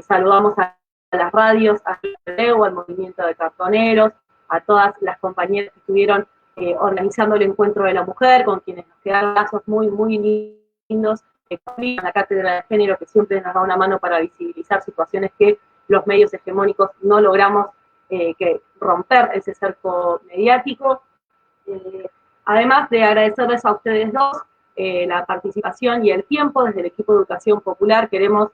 Saludamos a las radios, a Trelew, al movimiento de cartoneros, a todas las compañeras que estuvieron organizando el encuentro de la mujer, con quienes nos quedaron lazos muy, muy lindos, a la Cátedra de Género, que siempre nos da una mano para visibilizar situaciones que los medios hegemónicos no logramos que romper ese cerco mediático. Además de agradecerles a ustedes dos la participación y el tiempo, desde el equipo de Educación Popular queremos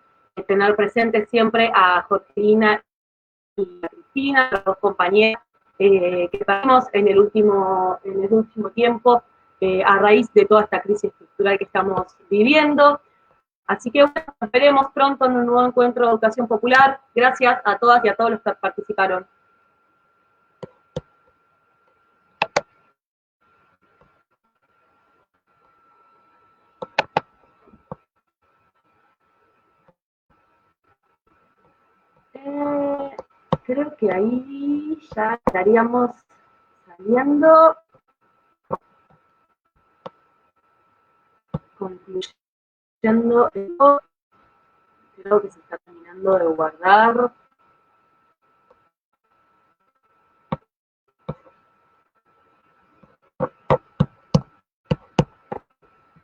tener presentes siempre a Jorgelina y a Cristina, las dos compañeras que pasamos en el último tiempo a raíz de toda esta crisis estructural que estamos viviendo. Así que bueno, nos veremos pronto en un nuevo encuentro de Educación Popular. Gracias a todas y a todos los que participaron. Creo que ahí ya estaríamos saliendo, concluyendo. Creo que se está terminando de guardar.